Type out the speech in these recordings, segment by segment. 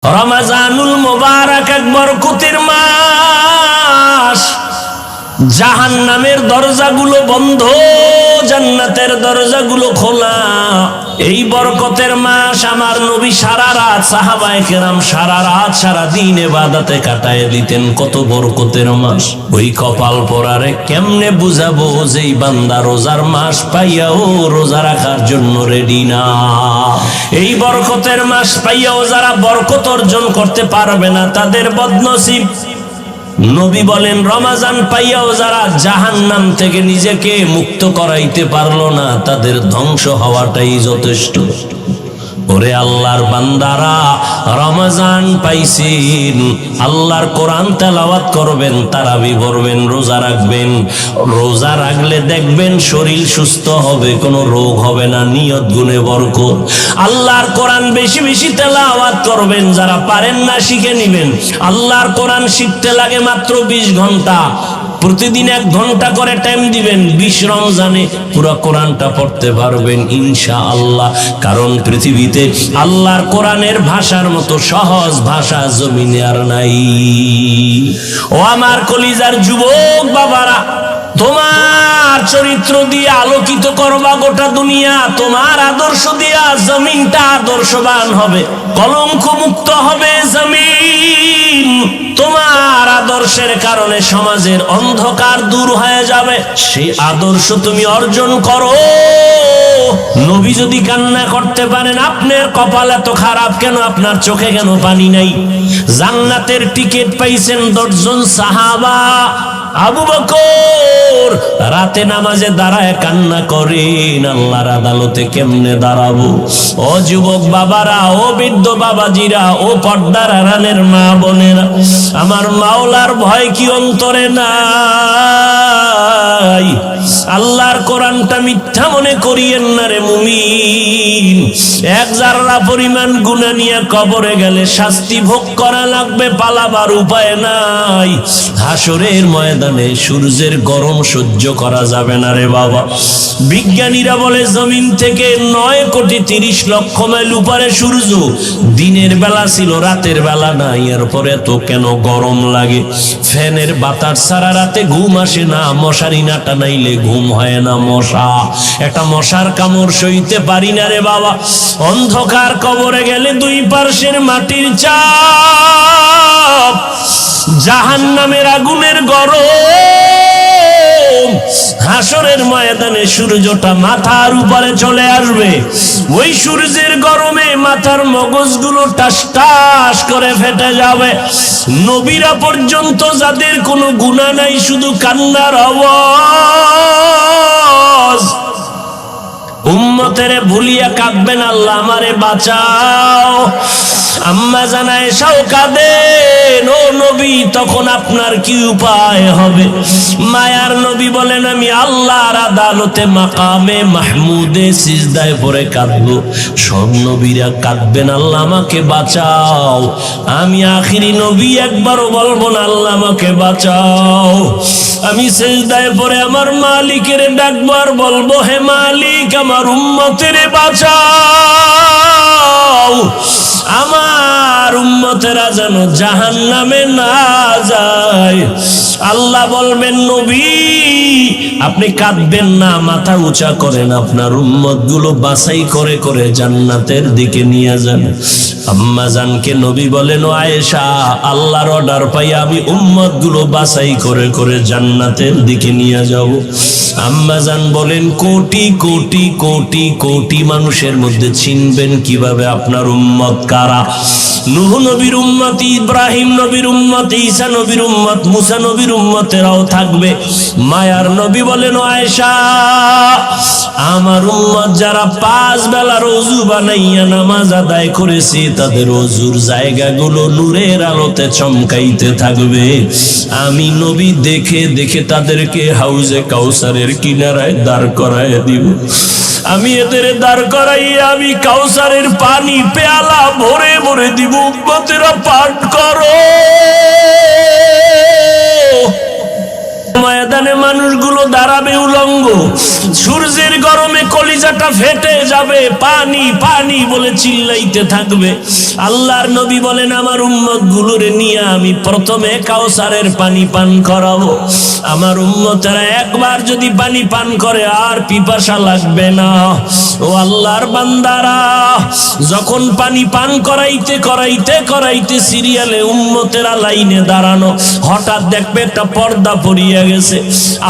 রমজানুল মুবারক এক বরকতের মাস। জাহান্নামের দরজাগুলো বন্ধ, জান্নাতের দরজাগুলো খোলা। এই বরকতের মাস আমার নবী সারা রাত, সাহাবায়ে কেরাম সারা রাত সারা দিন ইবাদতে কাটায় দিতেন। কত বরকতের মাস। ওই কপাল পরারে কেমনে বুঝাবো যে এই বান্দা রোজার মাস পাইয়াও রোজা রাখার জন্য রেডি না। এই বরকতের মাস পাইয়াও যারা বরকত অর্জন করতে পারবে না তাদের বদনসিব। নবী বলেন রমজান পাইয়াও যারা জাহান্নাম থেকে নিজেকে মুক্ত করাইতে পারলো না তাদের ধ্বংস হওয়াটাই যথেষ্ট। ওরে আল্লাহর বান্দারা, রমজান পাইছেন, আল্লাহর কোরআন তেলাওয়াত করবেন, তারাবি পড়বেন, রোজা রাখবেন। রোজা রাখলে দেখবেন শরীর সুস্থ হবে, কোনো রোগ হবে না, নিয়ত গুণে বরকত। আল্লাহর কোরআন বেশি বেশি তেলাওয়াত করবেন, যারা পারেন না শিখে নিবেন। আল্লাহর কোরআন শিখতে লাগে মাত্র 20 ঘন্টা। প্রতিদিন 1 ঘন্টা করে টাইম দিবেন, 20 রমজানে পুরো কোরআনটা পড়তে পারবেন ইনশাআল্লাহ। কারণ পৃথিবীতে আল্লাহর কোরআনের ভাষার মতো সহজ ভাষা জমিনে আর নাই। ও আমার কলিজার যুবক বাবারা, তোমার চরিত্র দিয়ে আলোকিত করবা গোটা দুনিয়া। তোমার আদর্শ দিয়া জমিনটা আদর্শবান হবে, কলঙ্ক মুক্ত হবে জমিন। তোমার আদর্শের কারণে সমাজের অন্ধকার দূর হয়ে যাবে। সেই আদর্শ তুমি অর্জন করো। নবী যদি কান্না করতে পারেন, আপনার কপাল এত খারাপ কেন? আপনার চোখে কেন পানি নাই? জান্নাতের টিকিট পাইছেন 10 জন সাহাবা। আবু বকর রাতে নামাজে দাঁড়ায় কান্না করেন, আল্লাহর আদালতে কেমনে দাঁড়াবো? ও যুবক বাবারা, ও বৃদ্ধ বাবাজিরা, ও পর্দার আড়ালের মা বোনেরা, আমার মাওলার ভয় কি অন্তরে নাই? আল্লাহর কোরআনটা মিথ্যা মনে করিয়েন না রে মুমিন। 1 জাররা পরিমাণ গুনাহ নিয়ে কবরে গেলে শাস্তি ভোগ করা লাগবে, পালাবার উপায় নাই। হাসরের ময়দানে সূর্যের গরম সহ্য করা যাবে না রে বাবা। বিজ্ঞানীরা বলে জমিন থেকে 9 কোটি 30 লক্ষ মাইল উপরে সূর্য। দিনের বেলা ছিল, রাতের বেলা নাই। এরপরে তো কেন গরম লাগে? ফ্যানের বাতাস সারা রাতে ঘুম আসে না, মশারি না টানাইলে ঘুম হয় না। একটা মশার কামড় সইতে পারি না রে বাবা। অন্ধকার কবরে গেলে 2 পার্শ্বের মাটির চাপ, জাহান্নামের আগুনের গরম। হাসরের ময়দানে সূর্যটা মাথার উপরে চলে আসবে। ওই সূর্যের গরমে মাথার মগজগুলো টাস টাস করে ফেটে যাবে। নবীরা পর্যন্ত যাদের কোনো গুনাহ নাই, শুধু কান্নার আওয়াজ। উম্মতেরে ভুলিয়া কাঁদবেন, আল্লাহ আমারে বাঁচাও। আম্মা জান আয়েশাও কাঁদেন, ও নবী তখন আপনার কি উপায় হবে? মায়ার নবী বলেন, আমি আল্লাহর আদালতে মাকামে মাহমুদে সিজদায় পড়ে কাঁদবো। সব নবীরা কাঁদবেন, আল্লাহ আমাকে বাঁচাও। আমি আখিরি নবী, একবারও বলবো না আল্লাহ আমাকে বাঁচাও। আমি সিজদায় পড়ে আমার মালিকের ডাকবো আর বলবো, হে মালিক আমার উম্মতের বাঁচাও। আমার উম্মতেরা যেন জাহান্নামে না যায়। আল্লাহ বলবেন, নবী আপনি কাঁদবেন না, মাথা উঁচা করেন, আপনার উম্মত গুলো বাছাই করে করে জান্নাতের দিকে নিয়ে যান। আম্মা জানকে নবী বলেন, ও আয়েশা, আল্লাহর অর্ডার পাই আমি উম্মত গুলো বাছাই করে করে জান্নাতের দিকে নিয়ে যাব। আম্মা জান বলেন, কোটি কোটি কোটি কোটি মানুষের মধ্যে চিনবেন কিভাবে আপনার উম্মত কারা? নূহ নবীর উম্মত, ইব্রাহিম নবীর উম্মত, ঈসা নবীর উম্মত, মুসা নবীর উম্মতেরাও থাকবে। মায়ার নবী বলেন, ও আয়েশা, আমার উম্মত যারা 5 বেলার ওযু বানাইয়া নামাজ আদায় করেছে, তাদের ওযুর জায়গাগুলো নূরের আলোতে চমকাইতে থাকবে। আমি নবী দেখে দেখে তাদেরকে হাউজে কাউসারের কিনারায় দাঁড় করায় দিব। আমি এদের দাঁড় করাইয়া আমি কাউসারের পানি পেয়ালা ভরে ভরে দিব। উম্মতেরা পাঠ করো। ময়দানে মানুষগুলো দাঁড়াবে উলঙ্গ, সূর্যের গরমে কলিজাটা ফেটে যাবে, পানি পানি বলে চিল্লাইতে থাকবে। আল্লাহর নবী বলেন আমার উম্মত গুলোরে নিয়ে আমি প্রথমে কাউসারের পানি পান করাবো। আমার উম্মতেরা একবার যদি পানি পান করে আর পিপাসা লাগবে না। ও আল্লাহর বান্দারা, যখন পানি পান করাইতে করাইতে করাইতে সিরিয়ালে উম্মতেরা লাইনে দাঁড়ানো, হঠাৎ দেখবে একটা পর্দা পড়িয়া গেছে।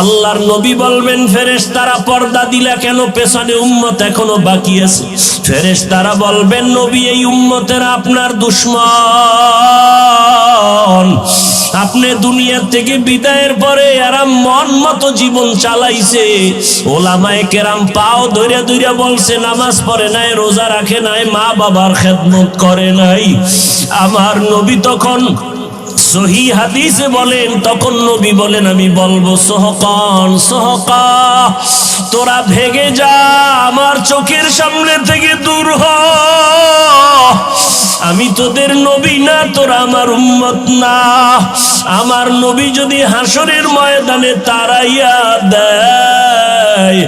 আল্লাহর নবী বলবেন ফেরেশতারা পর্দা দিলা কেন, পেছনে উম্মত এখনো বাকি আছে। ফেরেশতারা বলবেন নবী এই উম্মতেরা আপনার দুশমন, আপনি দুনিয়া থেকে বিদায়ের পরে এরা মন মতো জীবন চালাইছে। ওলামায়ে কেরাম পাও ধইরা ধইরা বলছে নামাজ পড়ে নাই, রোজা রাখে নাই, মা বাবার খেদমত করে নাই। আমার নবী তখন সহি হাদিসে বলেন, তখন নবী বলেন আমি বলবো সোহকান সোহকা, তোরা ভেগে যা, আমার চোখের সামনে থেকে দূর হ। আমি তোদের নবী না, তোরা আমার উম্মত না। আমার নবী যদি হাসরের ময়দানে তাড়াইয়া দেয়,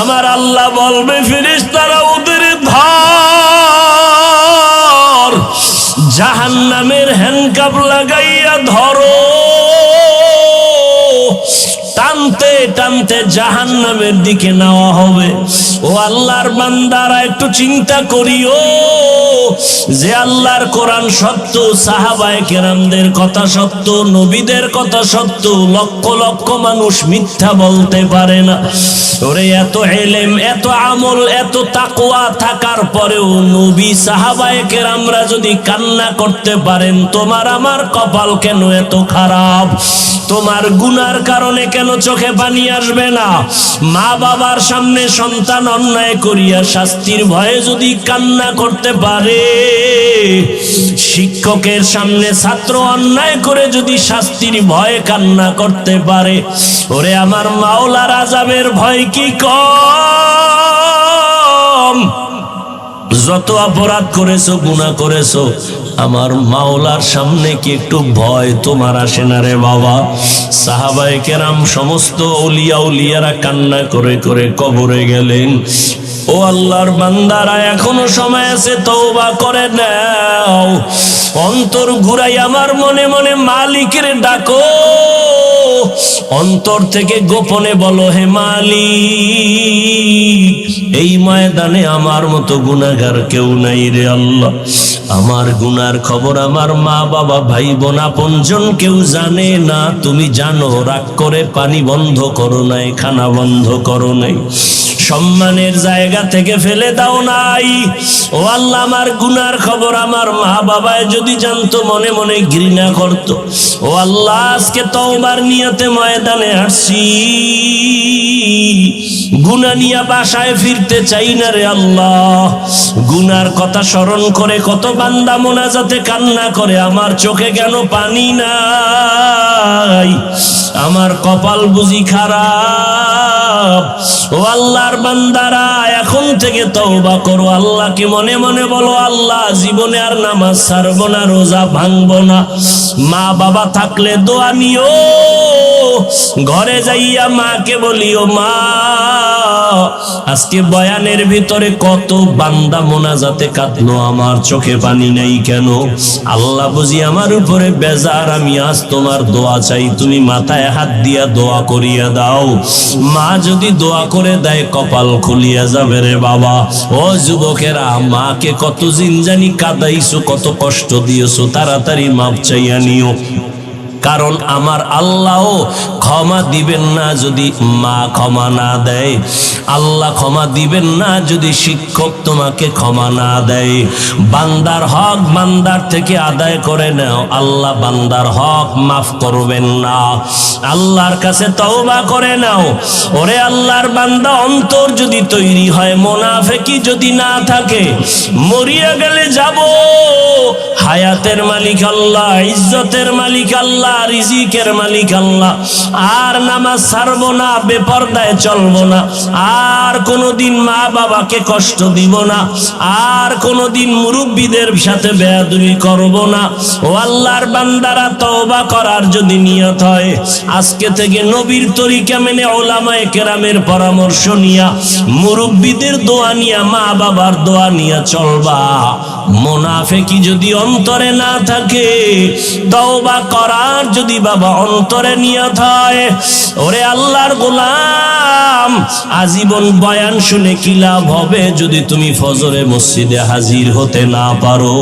আমার আল্লাহ বলবে ফেরেশতারা ওদের ধর, জাহান্নামের হ্যান্ডকাপ লাগাইয়া ধরো। টানতে টানতে জাহান্নামের দিকে নেওয়া হবে। ও আল্লাহর বান্দারা একটু চিন্তা করিও যে আল্লাহর কোরআন সত্য, সাহাবায়ে কেরামদের কথা সত্য, নবীদের কথা সত্য, লক্ষ লক্ষ মানুষ মিথ্যা বলতে পারে না। ওরে এত ইলম, এত আমল, এত তাকওয়া থাকার পরেও নবী সাহাবায়ে কেরামরা যদি কান্না করতে পারেন, তোমার আমার কপাল কেন এত খারাপ? তোমার গুনার কারণে কেন চোখে পানি আসবে না? মা বাবার সামনে সন্তান অন্যায় করিয়া শাস্তির ভয়ে যদি কান্না করতে পারে, শিক্ষকের সামনে ছাত্র অন্যায় করে যদি শাস্তির ভয়ে কান্না করতে পারে, ওরে আমার মাওলার আযাবের ভয় কি কম? যত অপরাধ করেছো, গুনাহ করেছো, আমার মাওলার সামনে কি একটু ভয় তোমার আসে না রে বাবা? সাহাবায়ে কেরাম সমস্ত আউলিয়া উলিয়ারা কান্না করে করে কবরে গেলেন। ও আল্লাহর বান্দারা, এখনো সময় আছে, তওবা করে নাও। অন্তর ঘুরাই আমার মনে মনে মালিকের ডাকো, অন্তর থেকে গোপনে বলো হে মালিক, এই ময়দানে আমার মতো গুনাহগার কেউ নাই রে আল্লাহ। আমার গুনার খবর আমার মা বাবা ভাই বোন আপনজন কেউ জানে না, তুমি জানো। রাগ করে পানি বন্ধ করো নাই, খানা বন্ধ করো নাই, সম্মানের জায়গা থেকে ফেলে দাও নাই। ও আল্লাহ, আমার গুনার খবর আমার মা বাবায় যদি জানতো, মনে মনে ঘৃণা করত। ও আল্লাহ, আজকে তওবার নিয়তে ময়দানে আসছি, গুনাহ নিয়ে বাসায় ফিরতে চাই না রে আল্লাহ। গুনার কথা স্মরণ করে কত বান্দা মোনাজাতে কান্না করে, আমার চোখে কেন পানি নাই? আমার কপাল বুঝি খারাপ? ও আল্লাহর বান্দারা, এখন থেকে তওবা করো, আল্লাহকে মনে মনে বলো, আল্লাহ জীবনে আর নামাজ ছাড়বো না, রোজা ভাঙবো না। মা বাবা থাকলে দোয়া নিও, ঘরে যাইয়া মাকে বলিও, মা আজকে বয়ানের ভিতরে কত বান্দা মোনাজাতে কাঁদলো, আমার চোখে পানি নাই কেন? আল্লাহ বুঝি আমার উপরে বেজার, আমি আজ তোমার দোয়া চাই, তুমি মাথায় হাত দিয়া দোয়া করিয়া দাও। মা যদি দোয়া করে দেয়, কপাল খুলিয়া যাবে রে বাবা। ও যুবকেরা, মাকে কত জিনজানি কাঁদাইছো, কত কষ্ট দিয়েছো, তাড়াতাড়ি মাপ চাইয়া নিও। কারণ আমার আল্লাহও ক্ষমা দিবেন না যদি মা ক্ষমা না দেয়। আল্লাহ ক্ষমা দিবেন না যদি শিক্ষক তোমাকে ক্ষমা না দেয়। বান্দার হক বান্দার থেকে আদায় করে নাও, আল্লাহ বান্দার হক মাফ করবেন না। আল্লাহর কাছে তওবা করে নাও। ওরে আল্লাহর বান্দা, অন্তর যদি তৈরি হয়, মুনাফিকি যদি না থাকে, মরিয়া গেলে যাব, হায়াতের মালিক আল্লাহ, ইজ্জতের মালিক আল্লাহ, আল্লাহ, রিজিকের মালিক আল্লাহ। আর নামাজ ছাড়বো না, বেপরদায় চলবো না, আর কোনোদিন মা বাবাকে কষ্ট দিব না, আর কোনোদিন মুরব্বীদের সাথে বেয়াদবি করব না। ও আল্লাহর বান্দারা, তওবা করার যদি নিয়ত হয়, আজকে থেকে নবীর তরিকা মেনে উলামায়ে কেরামের পরামর্শ নিয়া, মুরব্বীদের দোয়া নিয়া, মা বাবার দোয়া নিয়া চলবা। মুনাফিকি যদি অন্তরে না থাকে, তওবা করার যদি বাবা অন্তরে নিয়ত হয়, ওরে আল্লাহর গোলাম, আজীবন বয়ান শুনে কি লাভ হবে যদি তুমি ফজরে মসজিদে হাজির হতে না পারো?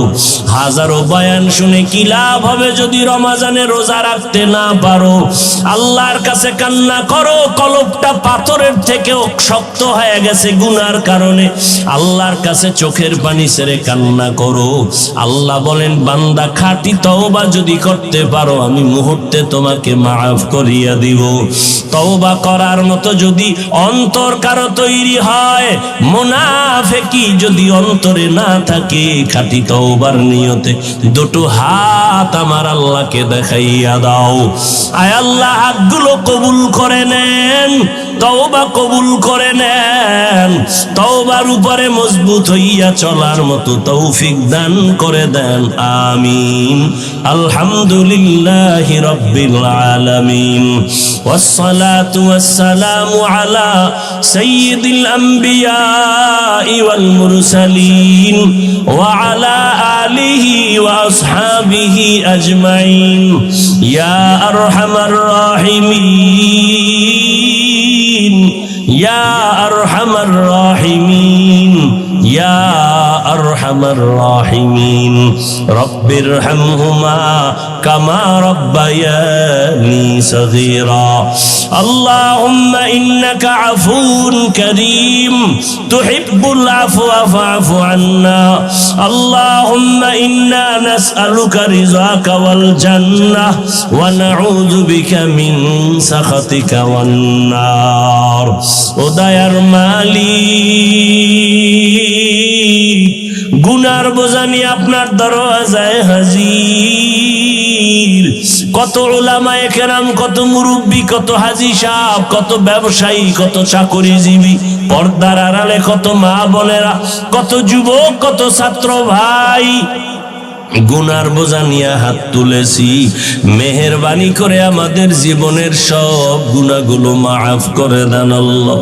হাজারো বয়ান শুনে কি লাভ হবে যদি রমজানে রোজা রাখতে না পারো? আল্লাহর কাছে কান্না করো, কলবটা পাথরের থেকেও শক্ত হয়ে গেছে গুনার কারণে। আল্লাহর কাছে চোখের পানি ছেড়ে কান্না করো। আল্লাহ বলেন, বান্দা খাঁটি তওবা যদি করতে পারো, আমি মুহূর্তে তোমাকে মাফ করিয়া দিব। তওবা করার মতো যদি অন্তর কারো তৈরি হয়, মুনাফিকি যদি অন্তরে না থাকে, খাঁটি তওবার নিয়তে দুটো হাত আমার আল্লাহকে দেখাইয়া দাও। আয় আল্লাহ, হাতগুলো কবুল করে নেন, তওবা কবুল করে নেন, তওবার উপরে মজবুত হইয়া চলার মতো তৌফিক দান করে দেন। আমিন। আলহামদুলিল্লাহি রাব্বিল আলামিন, ওয়াসসালাতু ওয়াসসালামু আলা সাইয়্যিদিল আম্বিয়া ওয়াল মুরসালিন ওয়া আলা আলিহি ওয়া আসহাবিহি আজমাইন। ইয়া আরহামার রাহিমিন, ইয়া আরহামার রাহিমিন, ইয়া আরহামার রাহিমিন। রব্বিরহামহুমা কামা রব্বায়ানি সগীরা। আল্লাহুম্মা ইন্নাকা আফুউন কারীম, তুহিব্বুল আফওয়া ফা'ফু আন্না। আল্লাহুম্মা ইন্না নাসআলুকা রিযাকা ওয়াল জান্নাহ ওয়া নাউযু বিকা মিন সাখাতিকা ওয়ান নার। ও দয়ার মালিক, গুনার বোঝা নিয়ে আপনার দরওয়াজায় হাজির। কত উলামায়ে কেরাম, কত মুরব্বী, কত হাজী সাহেব, কত ব্যবসায়ী, কত চাকরিজীবী, পর্দার আড়ালে কত মা বোনেরা, কত যুবক, কত ছাত্র ভাই, গুনার বোঝা নিয়ে হাত তুলেছি। মেহেরবানি করে আমাদের জীবনের সব গুনাহগুলো মাফ করে দেন আল্লাহ।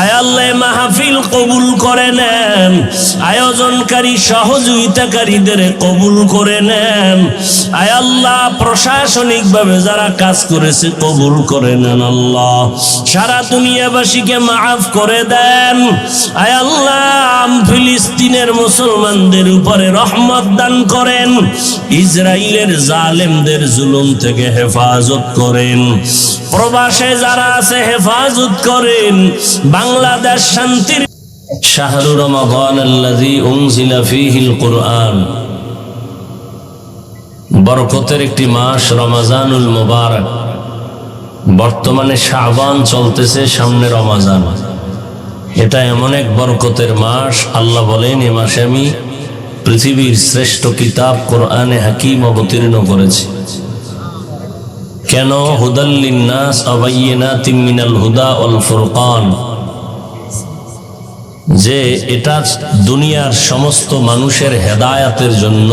আয় আল্লাহ, মাহফিল কবুল করে নেন, আয়োজনকারী সহযোগিতাকারীদের কবুল করে নেন। আয় আল্লাহ, প্রশাসনিক ভাবে যারা কাজ করেছে কবুল করে নেন আল্লাহ। সারা দুনিয়াবাসীকে মাফ করে দেন। আয় আল্লাহ, ফিলিস্তিনের মুসলমানদের উপরে রহমত দান করেন, ইসরায়েলের জালেমদের জুলুম থেকে হেফাজত করেন, প্রবাসে যারা আছে হেফাজত করেন। বাংলাদেশ শান্তির শাহরু রমাদান আল্লাযী উনজিলা ফীহিল কুরআন, বরকতের একটি মাস রমজানুল মুবারক। বর্তমানে শাবান চলতেছে, সামনে রমজান। এটা এমন এক বরকতের মাস, আল্লাহ বলেন এ মাসে আমি পৃথিবীর শ্রেষ্ঠ কিতাব কোরআনে হাকিম অবতীর্ণ করেছি। কেন? হুদাল লিন্নাস ওয়া বাইয়িনাতিম মিনাল হুদা ওয়াল ফুরকান, যে এটা দুনিয়ার সমস্ত মানুষের হেদায়াতের জন্য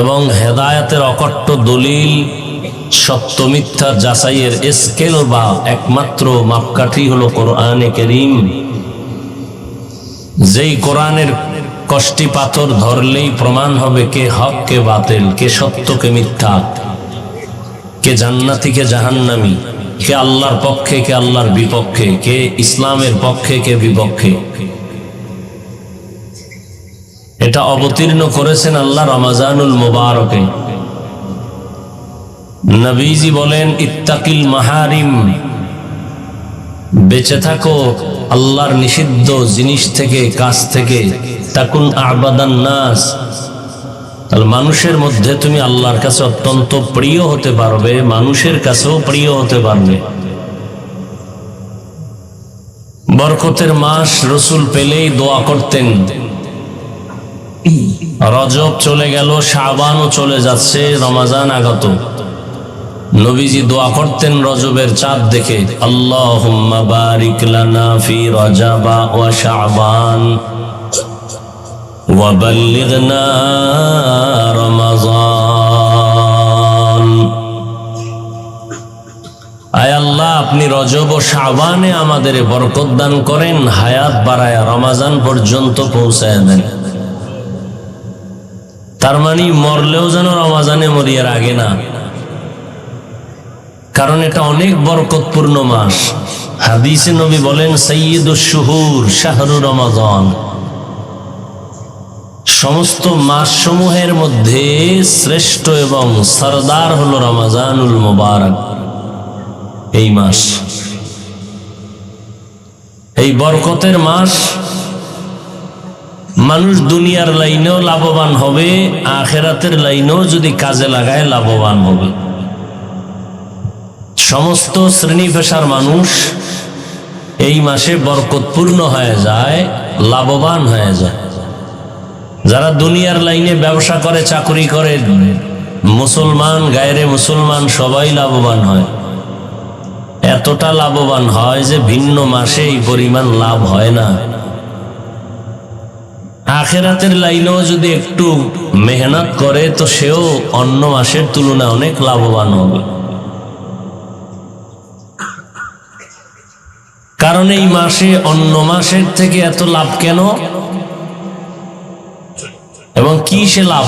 এবং হেদায়াতের অকট্ট দলিল, সত্য মিথ্যা যাচাইয়ের স্কেল বা একমাত্র মাপকাঠি হলো কোরআনে কারীম। যেই কোরআনের কষ্টি পাথর ধরলেই প্রমাণ হবে কে হক কে বাতিল, কে সত্য কে মিথ্যা, কে জান্নাতি কে জাহান্নামী, কে আল্লাহর পক্ষে কে আল্লাহর বিপক্ষে, কে ইসলামের পক্ষে কে বিপক্ষে। এটা অবতীর্ণ করেছেন আল্লাহ রমজানুল মুবারকে। নবীজি বলেন, ইত্তাকিল মাহারিম, বেঁচে থাকো আল্লাহর নিষিদ্ধ জিনিস থেকে, কাজ থেকে। তাকুন আবাদান নাস, তাহলে মানুষের মধ্যে তুমি আল্লাহর কাছে অত্যন্ত প্রিয় হতে পারবে, মানুষের কাছেও প্রিয় হতে পারবে। বরকতের মাস, রসুল পেলেই দোয়া করতেন, রজব চলে গেল, শাবানও চলে যাচ্ছে, রমজান আগত। নবীজি দোয়া করতেন রজবের চাঁদ দেখে, আল্লাহুম্মা বারিক লানা ফি রজবা ওয়া শাবান ওয়া বাল্লিগনা রমাজান। আয় আল্লাহ, আপনি রজব ও শাবানে আমাদের বরকত দান করেন, হায়াত বাড়ায়া রমজান পর্যন্ত পৌঁছায় দেন। তার মানে মরলেও যেন রমজানে মরিয়ার আগে না, কারণ এটা অনেক বরকতপূর্ণ মাস। হাদিসে নবী বলেন, সাইয়্যিদুশ শুহুর শাহরু রমাজান। সমস্ত মাস সমূহের মধ্যে শ্রেষ্ঠ এবং সরদার হলো রমজানুল মুবারক। এই মাস, এই বরকতের মাস। মানুষ দুনিয়ার লাইনেও লাভবান হবে, আখিরাতের লাইনেও যদি কাজে লাগায় লাভবান হবে। সমস্ত শ্রেণী পেশার মানুষ এই মাসে বরকতপূর্ণ হয়ে যায়, লাভবান হয়ে যায়। যারা দুনিয়ার লাইনে ব্যবসা করে, চাকরি করে, মুসলমান গায়রে মুসলমান সবাই লাভবান হয়। এতটা লাভবান হয় যে ভিন্ন মাসে এই পরিমাণ লাভ হয় না। আখিরাতের লাইনেও যদি একটু মেহনত করে তো সেও অন্য মাসের তুলনায় অনেক লাভবান হবে। কারণ এই মাসে অন্য মাসের থেকে এত লাভ কেন এবং কি সে লাভ?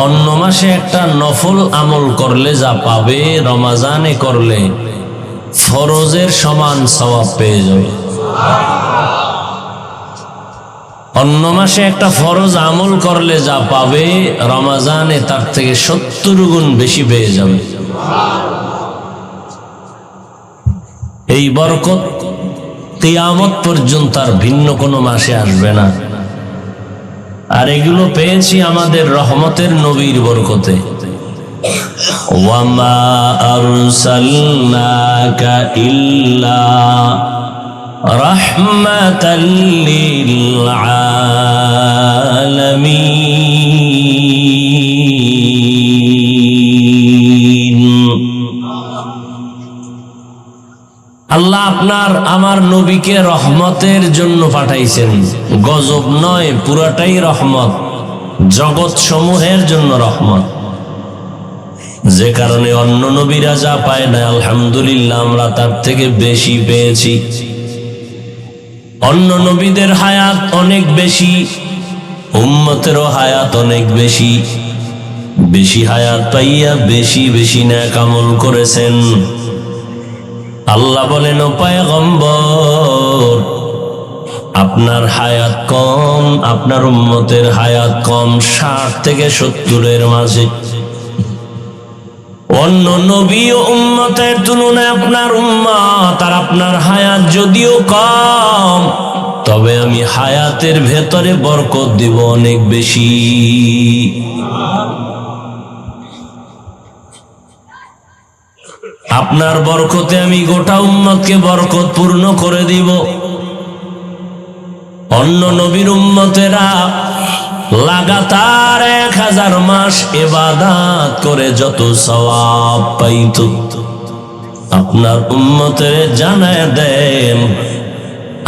অন্য মাসে একটা নফল আমল করলে যা পাবে, রমজানে করলে ফরজের সমান সওয়াব পেয়ে যাবে। অন্য মাসে একটা ফরজ আমল করলে যা পাবে, রমজানে তার থেকে 70 গুণ বেশি পেয়ে যাবে। এই বরকত কিয়ামত পর্যন্ত আর ভিন্ন কোনো মাসে আসবে না। আর এগুলো পেয়েছি আমাদের রহমতের নবীর বরকতে। ওয়ামা আরসালনাকা ইল্লা রাহমাতাল লিল আলামিন। আল্লাহ আপনার আমার নবীকে রহমতের জন্য পাঠাইছেন। গজব নয়, পুরাটাই রহমত, জগৎ সমূহের জন্য রহমত। যে কারণে অন্য নবীরা যা পায় না, আলহামদুলিল্লাহ আমরা তার থেকে বেশি পেয়েছি। অন্য নবীদের হায়াত অনেক বেশি, উম্মতেরও হায়াত অনেক বেশি। বেশি হায়াত পাইয়া বেশি বেশি নেক আমল করেছেন। আল্লাহ বলেন, ও পয়গম্বর, আপনার হায়াত কম, আপনার উম্মতের হায়াত কম, 60 থেকে 70-এর মাঝে। অন্য নবী ও উম্মতের তুলনায় আপনার উম্মত আর আপনার হায়াত যদিও কম, তবে আমি হায়াতের ভেতরে বরকত দিব অনেক বেশি। আপনার বরকতে আমি গোটা উম্মতকে বরকত পূর্ণ করে দিব। অন্য নবীর উম্মতেরা লাগাতার 1000 মাস ইবাদত করে যত সওয়াব পাইত, আপনার উম্মতের জানায় দেন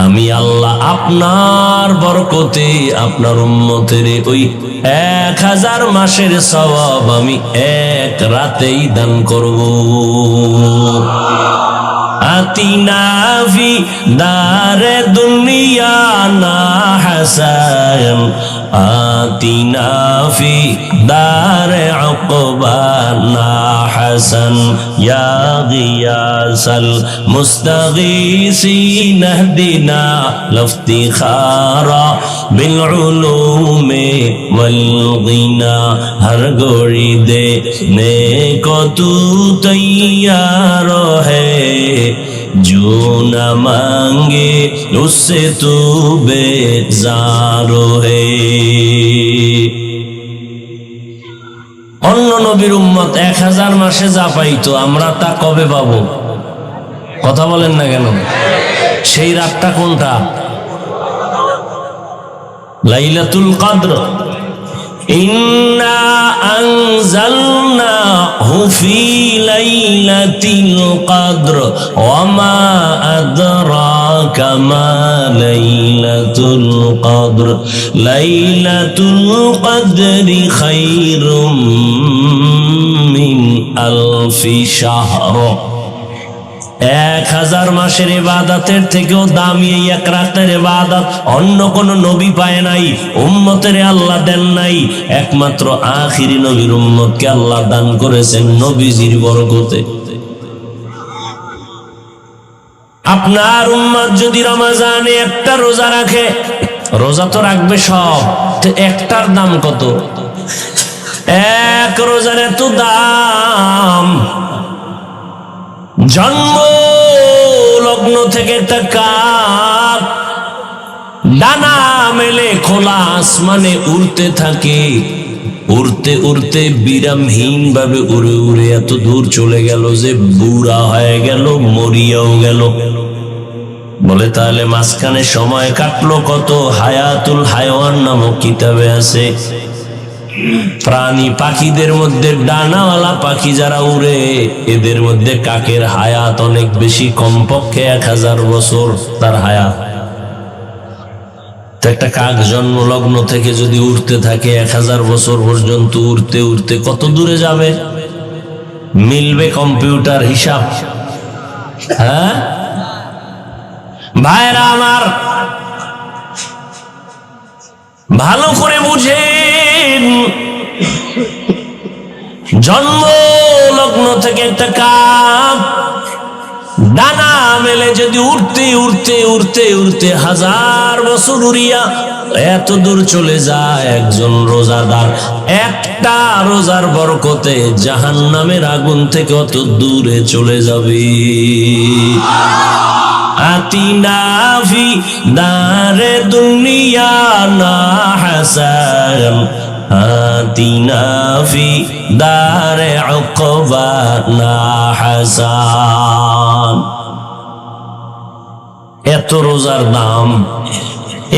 আমি আল্লাহ আপনার বরকতে আপনার উম্মতের ওই 1000 মাসের সওয়াব আমি এক রাতেই দান করব। আতিনা ফি দারে দুনিয়া না হাসান, আতিনা ফি দারে উকবা না হাসান, ইয়া গিয়াসাল মুস্তাগীসিন ইহদিনা লফতিখারা বিল উলুমে ওয়াল গিনা। হর গড়ি দে নে কো তু তৈয়ার হ্যায়, जो न मांगे उससे तू बेजार है। অন্য নবীর উম্মত 1000 মাসে যা পাইতো, আমরা তা কবে পাবো? কথা বলেন না কেন? সেই রাতটা কোনটা? লাইলাতুল কদর ইন্না আনজালনাহু ফি লাইলাতিল কদর ওয়া মা আদরাকা মা লাইলাতুল কদর লাইলাতুল কদরি খায়রুম মিন আলফি শাহর। 1000 মাসের ইবাদতের থেকেও দামি এই এক রাতের ইবাদত অন্য কোন নবী পায় নাই, উম্মতের আল্লাহ দেন নাই। একমাত্র আখিরি নবীর উম্মতকে আল্লাহ দান করেছেন নবীজির বরকতে। আপনার উম্মত যদি রমজানে একটা রোজা রাখে, রোজা তো রাখবে সব, তো একটার দাম কত? এক রোজার এত দাম। জন্ম লগ্ন থেকে একটা কাক ডানা মেলে খোলা আসমানে উড়তে থাকে, উড়তে উড়তে বিরামহীন ভাবে উড়ে উড়ে এত দূর চলে গেল যে বুড়া হয়ে গেল, মরিয়াও গেল। বলে তাহলে মাঝখানে সময় কাটলো কত? হায়াতুল হায়ওয়ান নামক কিতাবে আছে প্রাণী পাখিদের মধ্যে ডানাওয়ালা পাখি যারা উড়ে এদের মধ্যে কাকের হায়াত অনেক বেশি, কমপক্ষে 1000 বছর তার হায়াত। তো একটা কাক জন্মলগ্ন থেকে যদি উড়তে থাকে 1000 বছর পর্যন্ত উড়তে উড়তে কত দূরে যাবে? মিলবে কম্পিউটার হিসাব? হ্যাঁ ভাইরা আমার, ভালো করে বুঝেন। জন্ম লগ্ন থেকে একটা কাক ডানা মেলে যদি উড়তে উড়তে উড়তে উড়তে 1000 বছর উড়িয়া এত দূর চলে যায়, একজন রোজাদার একটা রোজার বরকতে জাহান্নামের আগুন থেকে অত দূরে চলে যাবে। আতিনা ফি দারে দুনিয়া না হাসান, আতিনা ফি দারে উকবা না হাসান। এত রোজার দাম,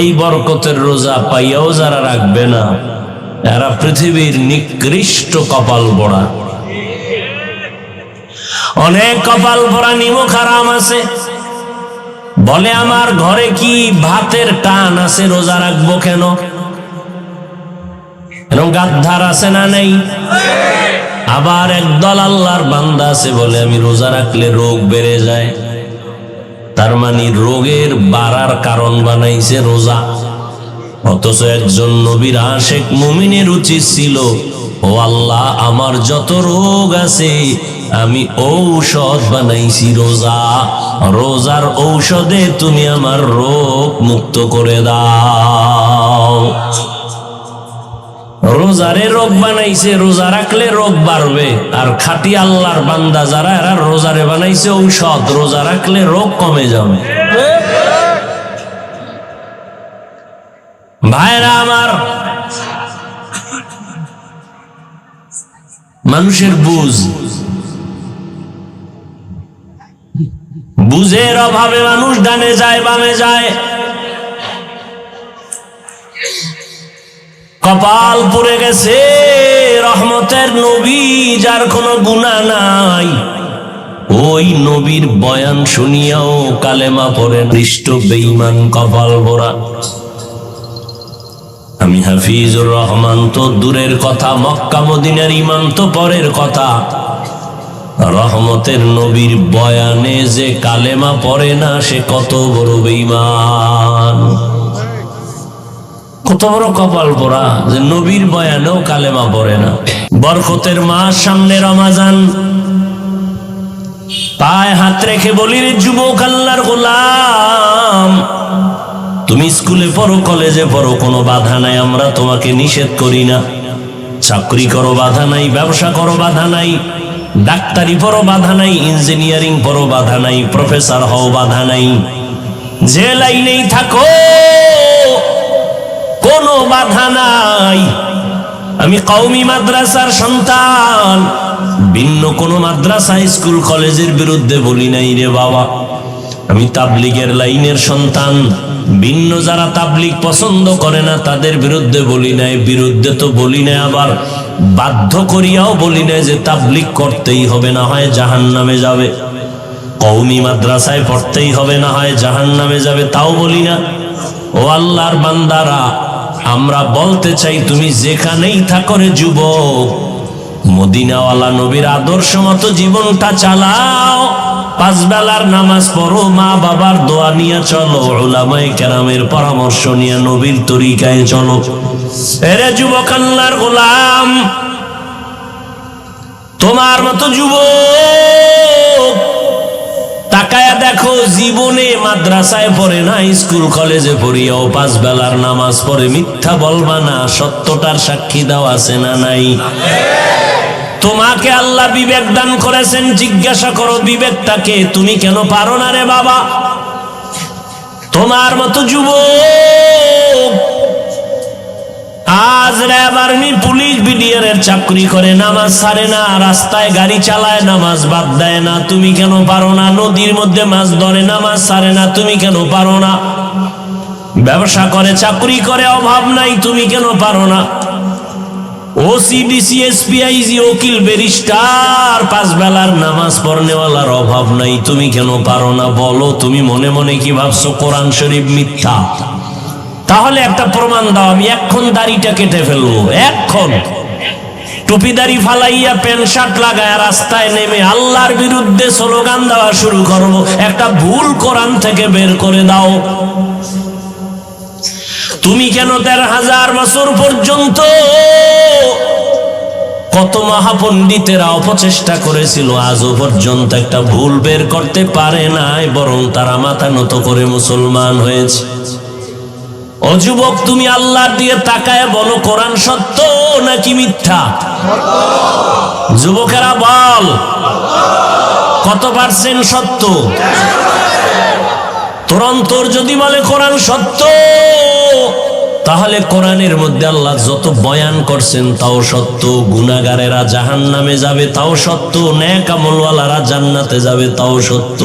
এই বরকতের রোজা পাইয়াও যারা রাখবে না এরা পৃথিবীর নিকৃষ্ট কপাল পোড়া। অনেক কপাল পোড়া নিমক হারাম আছে, বলে আমার ঘরে কি ভাতের টান আছে, রোজা রাখবো কেন? এরকম গাদ্দার আছে না নেই? আবার একদল আল্লাহর বান্দা আছে বলে আমি রোজা রাখলে রোগ বেড়ে যায়, তার মানে রোগের বাড়ার কারণ বানাইছে রোজা। অথচ একজন নবীর আশিক মুমিনের উচিত ছিল, ও আল্লাহ আমার যত রোগ আছে আমি ঔষধ বানাইছি রোজা, রোজার ঔষধে তুমি আমার রোগ মুক্ত করে দাও। রোজারে রোগ বানাইছে, রোজা রাখলে রোগ বাড়বে। আর খাঁটি আল্লাহর বান্দা যারা এরা রোজারে বানাইছে ঔষধ, রোজা রাখলে রোগ কমে যাবে। ভাইরা আমার, মানুষের বুঝের অভাবে মানুষ ডানে যায় বামে যায়, কপাল পুড়ে গেছে। রহমতের নবী যার কোনো গুনাহ নাই, ওই নবীর বয়ান শুনিয়াও কালেমা পড়ে দৃষ্ট বেঈমান কপাল পোড়া। আমি হাফিজুর রহমান তো দূরের কথা, মক্কা মদিনার ইমাম তো পরের কথা। রহমতের নবীর বয়ানে যে কালেমা পড়ে না সে কত বড় বেঈমান, কত বড় কপাল পোড়া যে নবীর বয়ানেও কালেমা পড়ে না। বরকতের মাস সামনে রমজান, পায়ে হাত রেখে বলি রে যুবক আল্লাহর গোলাম, তুমি স্কুলে পড়ো কলেজে পড়ো কোনো বাধা নাই, আমরা তোমাকে নিষেধ করি না। চাকরি করো বাধা নাই, ব্যবসা করো বাধা নাই, ডাক্তারি পড়ো বাধা নাই, ইঞ্জিনিয়ারিং পড়ো বাধা নাই, প্রফেসর হও বাধা নাই, যে লাইনেই থাকো কোনো বাধা নাই। আমি কওমি মাদ্রাসার সন্তান, ভিন্ন কোনো মাদ্রাসা স্কুল কলেজের বিরুদ্ধে বলি নাই রে বাবা। আমি তাবলীগের লাইনের সন্তান, ভিন্ন যারা তাবলীগ পছন্দ করে না তাদের বিরুদ্ধে বলি নাই, বিরুদ্ধে তো বলি নাই, আবার বাধ্য করিয়াও বলি নাই যে তাবলীগ করতেই হবে, না হয় জাহান্নামে যাবে। কওমি মাদ্রাসায় পড়তেই হবে, না হয় জাহান্নামে যাবে, তাও বলি না। ও আল্লাহর বান্দারা, আমরা বলতে চাই তুমি যেখানেই থাকো রে যুবক, মদিনাওয়ালা নবীর আদর্শ মতো জীবনটা চালাও। 5 বেলার নামাজ পড়ো, মা বাবার দোয়া নিয়ে চলো, উলামায়ে কেরামের পরামর্শ নিয়ে নবীর তরিকায় চলো। এরে যুবক আল্লাহর গোলাম, তোমার মতো যুবক তাকায়া দেখো, জীবনে মাদ্রাসায় পড়ে না, স্কুল কলেজে পড়িয়াও 5 বেলার নামাজ পড়ে। মিথ্যা বলবা না, সত্যটার সাক্ষী দাও, আছে না নাই? তোমাকে আল্লাহ বিবেক দান করেছেন, জিজ্ঞাসা করো বিবেকটাকে, তুমি কেন পারো না রে বাবা? তোমার মতো যুবক আজ র্যাব, আর্মি, পুলিশ, বিডিআর এর চাকরি করে, নামাজ ছাড়ে না, রাস্তায় গাড়ি চালায়, নামাজ বাদ দেয় না, তুমি কেন পারো না? নদীর মধ্যে মাছ ধরে, নামাজ ছাড়ে না, তুমি কেন পারো না? ব্যবসা করে, চাকরি করে, অভাব নাই, তুমি কেন পারো না? ওসি, ডিসি, এসপি, আইজি, উকিল, ব্যারিস্টার, 5 বেলার নামাজ পড়নেওয়ালার অভাব নাই, তুমি কেন পারো না? বলো, তুমি মনে মনে কি ভাবছো কোরআন শরীফ মিথ্যা? তাহলে একটা প্রমাণ দাও, আমি এক্ষণ দাড়িটা কেটে ফেলবো, এক্ষণ টুপি দাড়ি ফালাইয়া প্যান্ট শার্ট লাগায় রাস্তায় নেমে আল্লাহর বিরুদ্ধে স্লোগান দেওয়া শুরু করবো। একটা ভুল কোরআন থেকে বের করে দাও। তুমি কেন 13,000 বছর পর্যন্ত কত মহাপণ্ডিতেরা অপচেষ্টা করেছিল, আজও পর্যন্ত একটা ভুল বের করতে পারে নাই, বরং তারা মাথা নত করে মুসলমান হয়েছে। ও যুবক, তুমি আল্লাহর দিকে তাকায় বলো, কোরআন সত্য নাকি মিথ্যা? যুবকেরা বল, কত পার্সেন্ট সত্য? তোর অন্তর যদি বলে কোরআন সত্য, তাহলে কোরআনের মধ্যে আল্লাহ যত বয়ান করছেন তাও সত্য, গুনাহগারেরা জাহান্নামে যাবে তাও সত্য, নেক আমলওয়ালারা জান্নাতে যাবে তাও সত্য।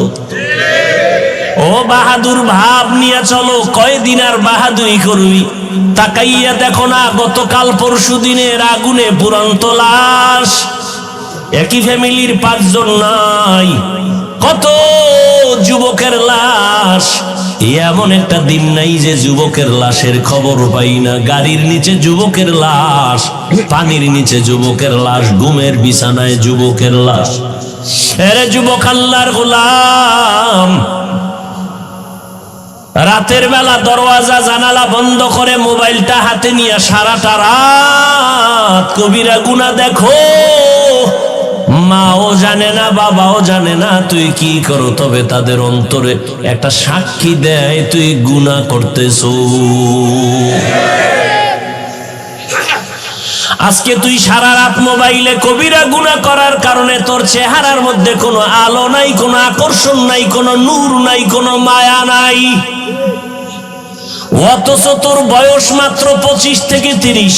ও বাহাদুর ভাব নিয়ে চলো, কয়দিন আর বাহাদুরি করবি? তাকাইয়া দেখো না, গতকাল পরশু দিনের আগুনে পুরন্ত লাশ, একই ফ্যামিলির 5 জন নাই, কত যুবকের লাশ। এমন একটা দিন নাই যে যুবকের লাশের খবর পাই না। গাড়ির নিচে যুবকের লাশ, পানির নিচে যুবকের লাশ, ঘুমের বিছানায় যুবকের লাশ। এরে যুবক আল্লাহর গোলাম, রাতের বেলা দরওয়াজা জানালা বন্ধ করে মোবাইলটা হাতে নিয়ে সারাটা রাত কবিরা গুনাহ দেখো। মাও জানে না, বাবাও জানে না তুই কি করো, তবে তাদের অন্তরে একটা সাক্ষী দেয় তুই গুনাহ করতেছো। আজকে তুই সারা রাত মোবাইলে কবিরা গুনাহ করার কারণে তোর চেহারার মধ্যে কোনো আলো নাই, কোনো আকর্ষণ নাই, কোনো নূর নাই, কোনো মায়া নাই। অথচ তোর বয়স মাত্র 25 থেকে 30।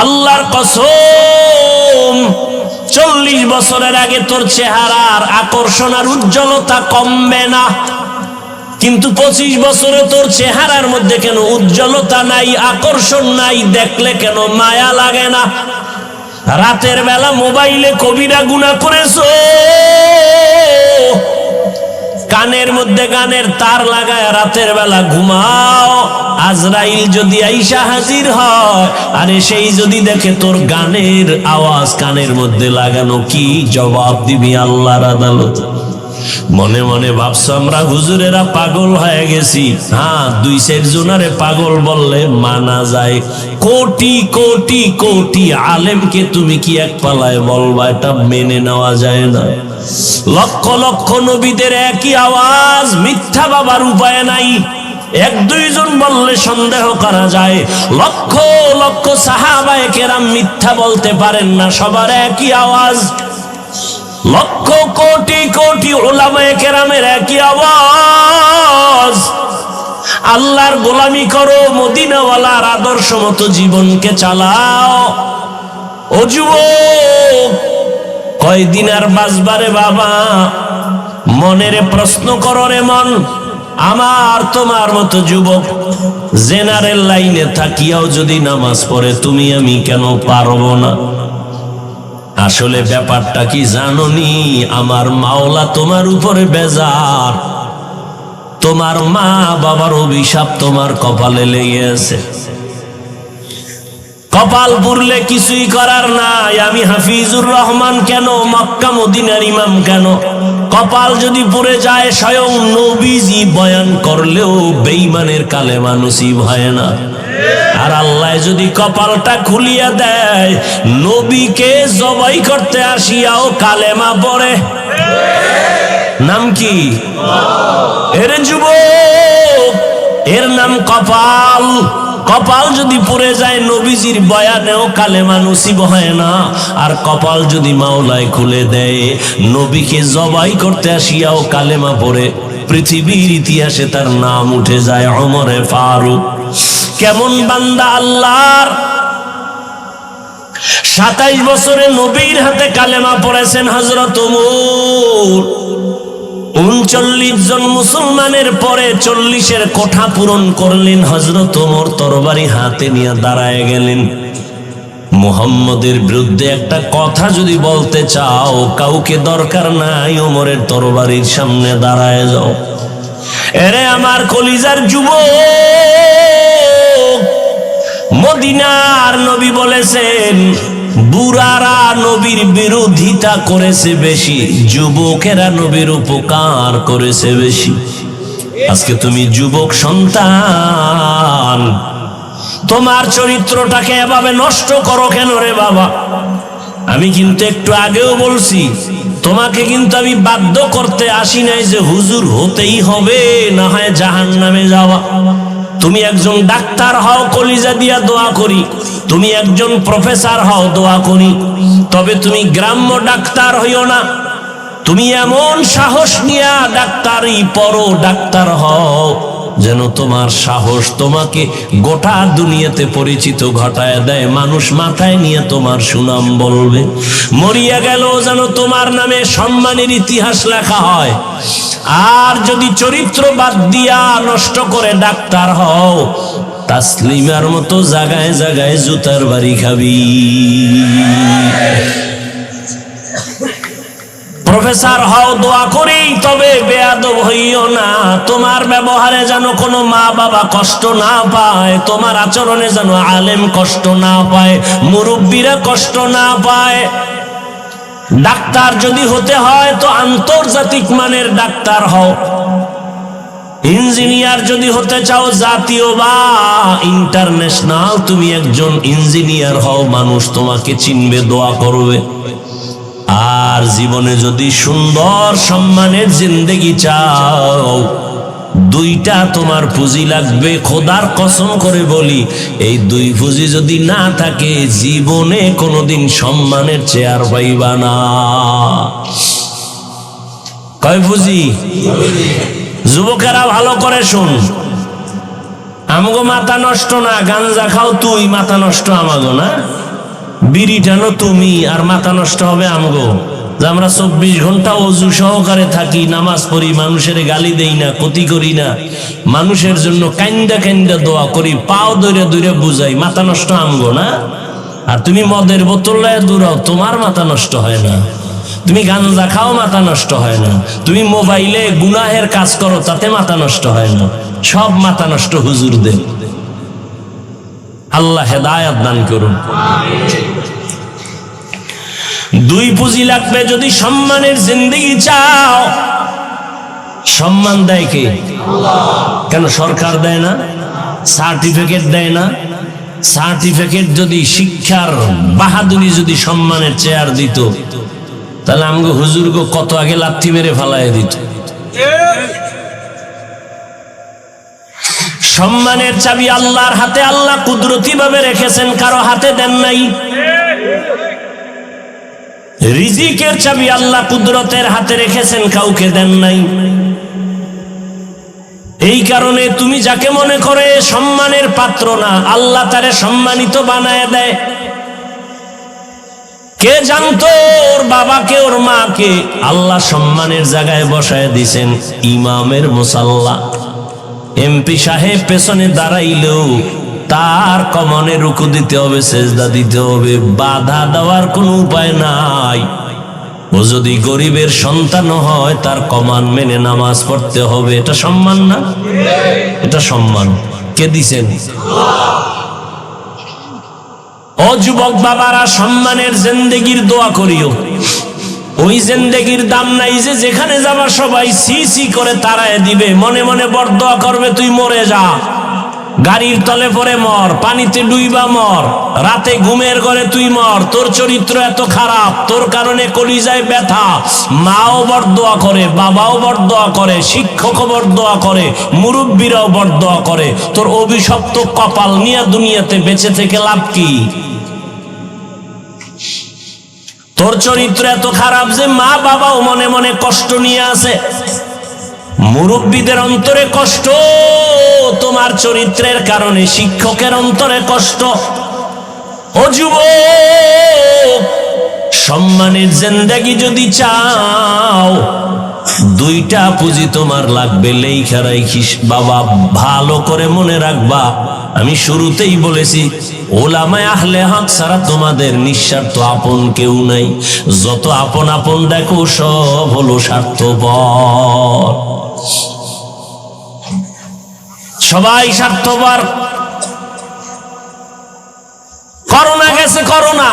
আল্লাহর কসম, 40 বছরের আগে তোর চেহারার আকর্ষণ আর উজ্জ্বলতা কমবে না, কিন্তু 25 বছরে তোর চেহারার মধ্যে কেন উজ্জ্বলতা নাই, আকর্ষণ নাই, দেখলে কেন মায়া লাগে না? রাতের বেলা মোবাইলে কবিরা গুনাহ করেছো, কানের মধ্যে গানের তার লাগায় রাতের বেলা ঘুমাও। আজরাইল যদি আইসা হাজির হয়, আরে সেই যদি দেখে তোর গানের আওয়াজ কানের মধ্যে লাগানো, কি জবাব দিবি আল্লাহর আদালত? মনে মনে ভাবছো আমরা হুজুরেরা পাগল হয়ে গেছি। হ্যাঁ, 2 জনারে পাগল বললে মানা যায়, কোটি কোটি কোটি আলেমকে তুমি কি এক পালায় বলবা? এটা মেনে নেওয়া যায় না। লক্ষ লক্ষ নবীদের একই আওয়াজ, মিথ্যা বাবার উপায় নাই। 1-2 জন বললে সন্দেহ করা যায়, লক্ষ লক্ষ সাহাবায়ে কেরাম মিথ্যা বলতে পারেন না, সবার একই আওয়াজ। লক্ষ কোটি কোটি উলামায়ে কেরামের একই আওয়াজ, আল্লাহর গোলামি করো, মদিনাওয়ালার আদর্শ মতো জীবনকে চালাও। ও যুবক, কয়দিন আর বাঁচবারে বাবা? মনেরে প্রশ্ন করো রে মন, আমার তোমার মতো যুবক জেনারেল লাইনে থাকিয়াও যদি নামাজ পড়ে তুমি আমি কেন পারবো না? আসলে ব্যাপারটা কি জানোনি? আমার মাওলা তোমার উপরে বেজার। তোমার মা বাবার অভিশাপ তোমার কপালে লেগে আছে। কপাল পুরলে কিছুই করার নাই। আমি হাফিজুর রহমান কেন, মক্কা মদিনার ইমাম কেন, কপাল যদি পুড়ে যায় স্বয়ং নবীজি বয়ান করলেও বেঈমানের কালেমা নসিব হয় না। আর আল্লাহ যদি কপালটা খুলিয়া দেয়, নবীকে জবাই করতে আসিয়াও কালেমা পড়ে। নাম কি? এর যুবক, এর নাম কপাল। কপাল যদি পুড়ে যায় নবীজির বয়ানেও কালেমা নসিব হয় না। আর কপাল যদি মাওলায় খুলে দেয়, নবীকে জবাই করতে আসিয়াও কালেমা পড়ে, পৃথিবীর ইতিহাসে তার নাম উঠে যায় ওমরে ফারুক। কেমন বান্দা আল্লাহর! 27 বছরে নবীর হাতে কালেমা পড়েছেন হযরত ওমর। 39 জন মুসলমানের পরে 40-এর কোঠা পূরণ করলেন হযরত ওমর। তরবারি হাতে নিয়ে দাঁড়ায় গেলেন। মুহাম্মদের বিরুদ্ধে একটা কথা যদি বলতে চাও, কাউকে দরকার নাই, ওমরের তরবারির সামনে দাঁড়ায় যাও। এরে আমার কলিজার যুবক, মদিনার নবী বলেছেন, বুড়ারা নবীর বিরোধিতা করেছে বেশি, যুবকেরা নবীর উপকার করেছে বেশি। আজকে তুমি যুবক সন্তান, তোমার চরিত্রটাকে এভাবে নষ্ট করো কেন রে বাবা? আমি কিন্তু একটু আগেও বলছি, তোমাকে কিন্তু আমি বাধ্য করতে আসি নাই যে হুজুর হতেই হবে, না হয় জাহান্নামে যাওয়া। তুমি একজন ডাক্তার হও, কলিজা দিয়া দোয়া করি। তুমি একজন প্রফেসর হও, দোয়া করি। তবে তুমি গ্রাম্য ডাক্তার হইও না। তুমি এমন সাহস নিয়া ডাক্তারি পড়ো, ডাক্তার হও, যেন তোমার সাহস তোমাকে গোটা দুনিয়াতে পরিচিত ঘটায় দেয়। মানুষ মাথায় নিয়ে তোমার সুনাম বলবে। মরিয়া গেল যেন তোমার নামে সম্মানের ইতিহাস লেখা হয়। আর যদি চরিত্র বাদ দিয়া নষ্ট করে ডাক্তার হও, তাসলিমার মতো জায়গায় জায়গায় জুতার বাড়ি খাবি। প্রফেসর হও, দোয়া করি, তবে বেয়াদব হইও না। তোমার ব্যবহারে যেন কোনো মা বাবা কষ্ট না পায়, তোমার আচরণে যেন আলেম কষ্ট না পায়, মুরব্বীরা কষ্ট না পায়। ডাক্তার যদি হতে হয় তো আন্তর্জাতিক মানের ডাক্তার হও। ইঞ্জিনিয়ার যদি হতে চাও, জাতীয় বা ইন্টারন্যাশনাল তুমি একজন ইঞ্জিনিয়ার হও, মানুষ তোমাকে চিনবে, দোয়া করবে। আর জীবনে যদি সুন্দর সম্মানের জিন্দেগি চাও, দুইটা তোমার পুঁজি লাগবে। খোদার কসম করে বলি, এই দুই পুঁজি যদি না থাকে, জীবনে কোনোদিন সম্মানের চেয়ার পাইবা না। কয় পুঁজি? যুবকেরা ভালো করে শুন, আমগো মাথা নষ্ট না, গাঞ্জা খাও তুই, মাথা নষ্ট আমাগো না। বিড়ি টানো তুমি, আর মাথা নষ্ট হবে আমগো। যে আমরা 24 ঘন্টা অজু সহকারে থাকি, নামাজ পড়ি, মানুষের গালি দেই না, ক্ষতি করি না, মানুষের জন্য কান্দা কান্দা দোয়া করি, পাও দৌড়ে দৌড়ে বুঝাই, মাথা নষ্ট আমগো না। আর তুমি মদের বোতল লয়ে দৌড়াও, তোমার মাথা নষ্ট হয় না। তুমি গাঞ্জা খাও, মাথা নষ্ট হয় না। তুমি মোবাইলে গুনাহের কাজ করো, তাতে মাথা নষ্ট হয় না। সব মাথা নষ্ট হুজুরদের। আল্লাহ হেদায়েত দান করুন। দুই পুঁজি লাগবে যদি সম্মানের জিন্দেগি চাও। সম্মান দেয় কে? কেন সরকার দেয় না? সার্টিফিকেট দেয় না? সার্টিফিকেট যদি শিক্ষার বাহাদুরি যদি সম্মানের চেয়ার দিত, তাহলে আমগো হুজুরগো কত আগে লাথি মেরে ফালায় দিত। সম্মানের চাবি আল্লাহর হাতে, আল্লাহ কুদরতি ভাবে রেখেছেন, কারো হাতে দেন নাই। রিজিকের চাবি আল্লাহ কুদরতের হাতে রেখেছেন, কাউকে দেন নাই। এই কারণে তুমি যাকে মনে করে সম্মানের পাত্র না, আল্লাহ তারে সম্মানিত বানায় দেয়। কে জানতো ওর বাবাকে, ওর মাকে আল্লাহ সম্মানের জায়গায় বসায় দিয়েছেন ইমামের মুসাল্লা। এমপি সাহেব পেছনে দাঁড়াইলেও তার কমনে রুকু দিতে হবে, সেজদা দিতে হবে, বাধা দেওয়ার কোনো উপায় নাই। ও যদি গরিবের সন্তান হয় তার কমান মেনে নামাজ পড়তে হবে। এটা সম্মান না? এটা সম্মান। কে দিছেন? ও যুবক বাবারা, সম্মানের জিন্দেগির দোয়া করিও। ওই জিন্দেগির দাম নাই যে যেখানে যাবা সবাই সি সি করে তাড়ায় দিবে, মনে মনে বরদোয়া করবে তুই মরে যা, গাড়ির তলে পড়ে মর, পানিতে ডুইবা মর, রাতে ঘুমের ঘরে তুই মর, তোর চরিত্র এত খারাপ, তোর কারণে কলিজায় ব্যথা। মাও বরদোয়া করে, বাবাও বরদোয়া করে, শিক্ষকও বরদোয়া করে, মুরব্বীরাও বরদোয়া করে। তোর অভিশপ্ত কপাল নিয়ে দুনিয়াতে বেঁচে থেকে লাভ কি? তোর চরিত্র এত খারাপ যে মা বাবাও মনে মনে কষ্ট নিয়ে আছে, মুরব্বীদের অন্তরে কষ্ট, তোমার চরিত্রের কারণে শিক্ষকের অন্তরে কষ্ট। ও যুবক, সম্মানের জিন্দেগি যদি চাও, দুইটা পুঁজি তোমার লাগবে, লেখা রাখিস বাবা, ভালো করে মনে রাখবা। আমি শুরুতেই বলেছি, ওলামায়ে আহলে হক ছাড়া তোমাদের নিঃস্বার্থ আপন কেউ নাই। যত আপন আপন দেখো সব হলো স্বার্থপর, সবাই স্বার্থপর। করোনা গেছে, করোনা,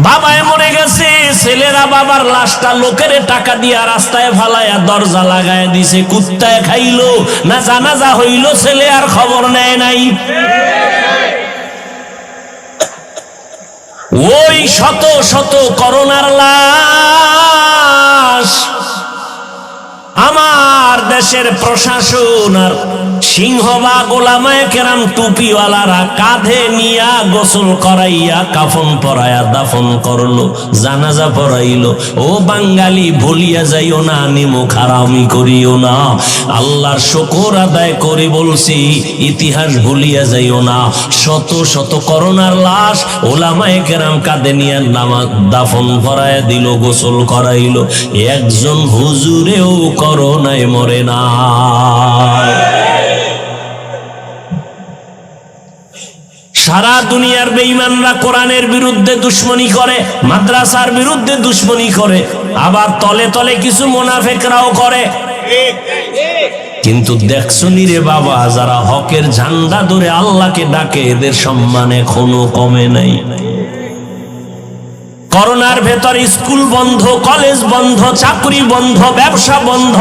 বাবায় মরে গেছে, ছেলেরা বাবার লাশটা লোকের টাকা দিয়া রাস্তায় ফালাইয়া দরজা লাগায় দিছে, কুত্তায় খাইলো না জানাজা হইল, ছেলে আর খবর নেয় নাই। ওই শত শত করোনার লাশ আমার দেশের প্রশাসন আর সিংহবাগ ওলামায়ে কেরাম টুপিওয়ালারা কাঁধে নিয়া গোসল করাইয়া কাফন পরাইয়া দাফন করলো, জানাজা পড়াইলো। ও বাঙালি, ভুলিয়া যাইও না, নিমুখ হারামি করিও না। আল্লাহর শুকর আদায় করে বলছি, ইতিহাস ভুলিয়া যাইও না। শত শত করোনার লাশ ওলামায়ে কেরাম কাঁধে নিয়া নামাজ দাফন পরাইয়া দিল, গোসল করাইলো। একজন হুজুরেও করোনায় মরে না। সারা দুনিয়ার বেঈমানরা কোরআনের বিরুদ্ধে দুশমনি করে, মাদ্রাসার বিরুদ্ধে দুশমনি করে, আবার তলে তলে কিছু মুনাফিকরাও করে। কিন্তু দেখছনি রে বাবা, যারা হকের ঝান্ডা ধরে আল্লাহকে ডাকে, এদের সম্মান এখনো কমে নাই। করোনার ভেতর স্কুল বন্ধ, কলেজ বন্ধ, চাকরি বন্ধ, ব্যবসা বন্ধ,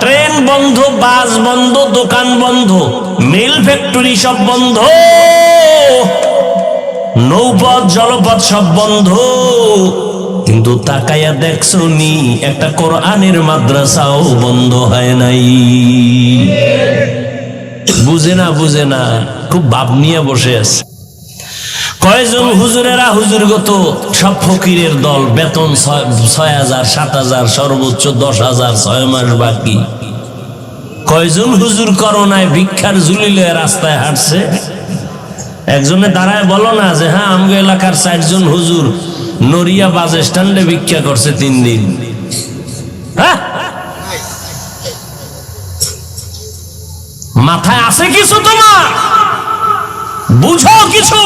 ট্রেন বন্ধ, বাস বন্ধ, দোকান বন্ধ, মিল ফ্যাক্টরি সব বন্ধ, নৌপথ জলপথ সব বন্ধ। কিন্তু তাকাইয়া দেখছো নি, একটা কোরআনের মাদ্রাসাও বন্ধ হয় নাই। বুঝে না, বুঝে না, খুব ভাব নিয়ে বসে আছে। কয়জন হুজুরেরা হুজুরগত সব ফকিরের দল, বেতন ৬,০০০, ৭,০০০, সর্বোচ্চ ১০,০০০, ৬ মাস বাকি। কয়জন হুজুর করোনায় ভিক্ষার ঝুলি লয়ে রাস্তায় হাঁটছে। একজনে দাঁড়ায় বলো না যে হ্যাঁ, আমগো এলাকার ৪ জন হুজুর নড়িয়া বাস স্ট্যান্ডে ভিক্ষা করছে ৩ দিন। হ্যাঁ, মাথায় আছে কিছু তোমার? বুঝো কিছু?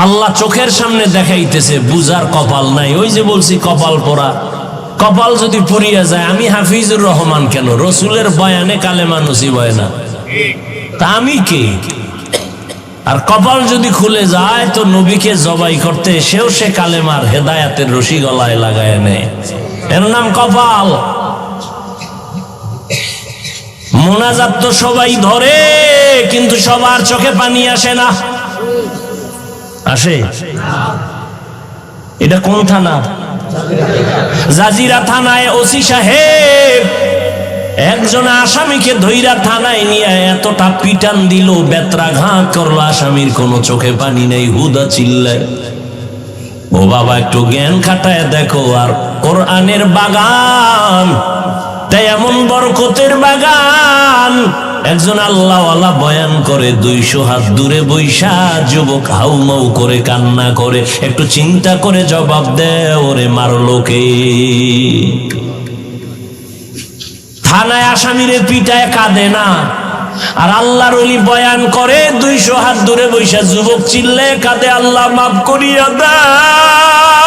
আল্লাহ চোখের সামনে দেখাইতেছে, বুঝার কপাল নাই। ওই যে বলছি কপাল পোড়া, কপাল যদি পুড়িয়া যায়, আমি হাফিজুর রহমান কেন? রসুলের বয়ানে কালেমা নসিব হয় না, তা আমি কে? আর কপাল যদি খুলে যায় তো নবীকে জবাই করতে এসেও সে কালেমার হেদায়াতের রশি গলায় লাগায় নেয়। এর নাম কপাল। মোনাজাত তো সবাই ধরে, কিন্তু সবার চোখে পানি আসে না। আসে? এটা কোন থানা? জাজিরা থানায় ওসি সাহেব একজন আসামিকে ধইরা থানায় নিয়ে এতটা পিটান দিল, বেত্রাঘাত করলো, আসামির কোনো চোখে পানি নেই, হুদা চিল্লায়। ও বাবা, একটু জ্ঞান খাটায় দেখো। আর কোরআনের বাগান, তাই এমন বরকতের বাগান, একজন আল্লাহওয়ালা বয়ান করে ২০০ হাত দূরে বৈশা যুবক হাউমাউ করে কান্না করে। একটু চিন্তা করে জবাব দে, ওরে মারলো কে? থানায় আসামিরে পিটায় কাঁদে না, আর আল্লাহর ওলি বয়ান করে 200 হাত দূরে বৈশা যুবক চিল্লে কাঁদে, আল্লাহ মাফ করিয়া দাও,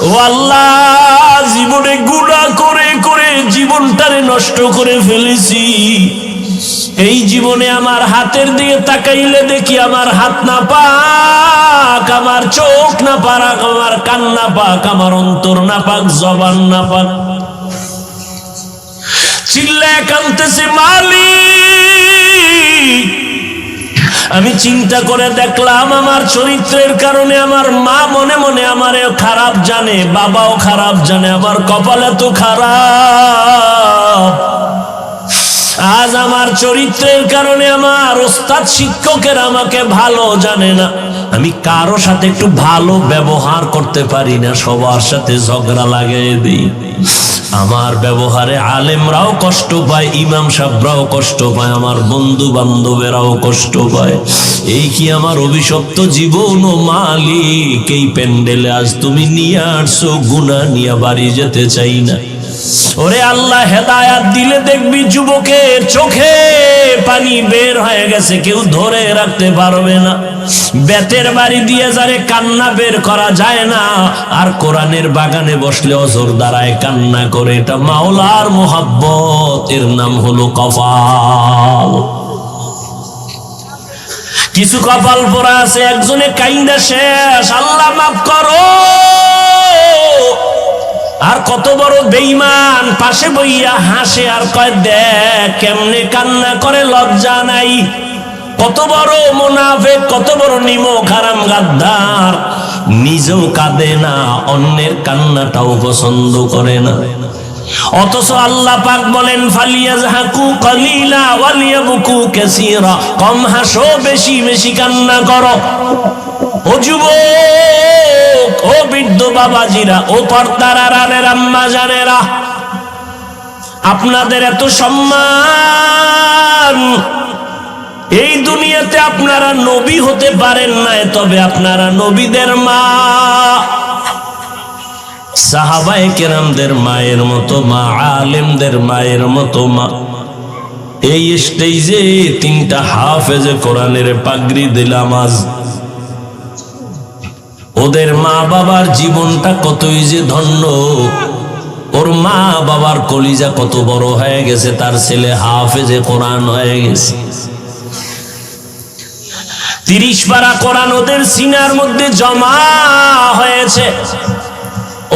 ও আল্লাহ জীবনে গুনাহ করে করে জীবনটারে নষ্ট করে ফেলেছি, এই জীবনে আমার হাতের দিকে তাকাইলে দেখি আমার হাত না পাক, আমার চোখ না পাক, আমার কান না পাক, আমার অন্তর না পাক, জবান না পাক। চিল্লায় কাঁদতেছে, মালিক আমি চিন্তা করে দেখলাম আমার চরিত্রের কারণে আমার মা মনে মনে আমারে খারাপ জানে, বাবাও খারাপ জানে, আমার কপাল এত খারাপ, আজ আমার চরিত্রের কারণে আমার ওস্তাদ শিক্ষকের আমাকে ভালো জানে না, আমি কারো সাথে একটু ভালো ব্যবহার করতে পারি না, সবার সাথে ঝগড়া লাগিয়ে দিই, আমার ব্যবহারে আলেমরাও কষ্ট পায়, ইমাম সাহেবরাও কষ্ট পায়, আমার বন্ধু বান্ধবেরাও কষ্ট পায়, এই কি আমার অভিশপ্ত জীবন? ও মালিক এই প্যান্ডেলে আজ তুমি নিয়ে আসছো, গুনাহ নিয়ে বাড়ি যেতে চাই না। ওরে আল্লাহ হেদায়াত দিলে দেখবি যুবকের চোখে পানি বের হয়ে গেছে, কেউ ধরে রাখতে পারবে না, বেতের বাড়ি দিয়ে যারে কান্না বের করা যায় না, আর কোরআনের বাগানে বসলে অজর দ্বারায় কান্না করে, এটা মাওলার মোহাব্বত, এর নাম হলো কপাল। কিছু কপাল পোড়া আছে, একজনে কাইন্দা শেষ, আল্লাহ মাফ করো, আর কত বড় বেঈমান পাশে বইয়া হাসে আর কয় দেখ কেমনে কান্না করে, লজ্জা নাই, কত বড় মুনাফিক, কত বড় নিমক হারাম গাদ্দার, নিজেও কাঁদে না, অন্যের কান্নাটাও পছন্দ করে না, অথচ আল্লাহ পাক বলেন ফালিয়াজহাকু কালিলা ওয়ালিয়াবকু কাসীরা, কম হাসো বেশি বেশি কান্না করো। ও যুবক, ও বৃদ্ধ বাবাজিরা, ও পর্দার আড়ালের আম্মা জানেরা, আপনাদের এত সম্মান, এই দুনিয়াতে আপনারা নবী হতে পারেন না, তবে আপনারা নবীদের মা, সাহাবায়ে কেরামদের মায়ের মতো মা, আলেমদের মায়ের মতো মা। এই স্টেজে 3টা হাফেজে কোরআনের পাগড়ি দিলাম আজ, ওদের মা বাবার জীবনটা কতই যে ধন্য, ওর মা বাবার কলিজা কত বড় হয়ে গেছে, তার ছেলে হাফেজে কোরআন হয়ে গেছে, 30 পারা কোরআন ওদের সিনার মধ্যে জমা হয়েছে।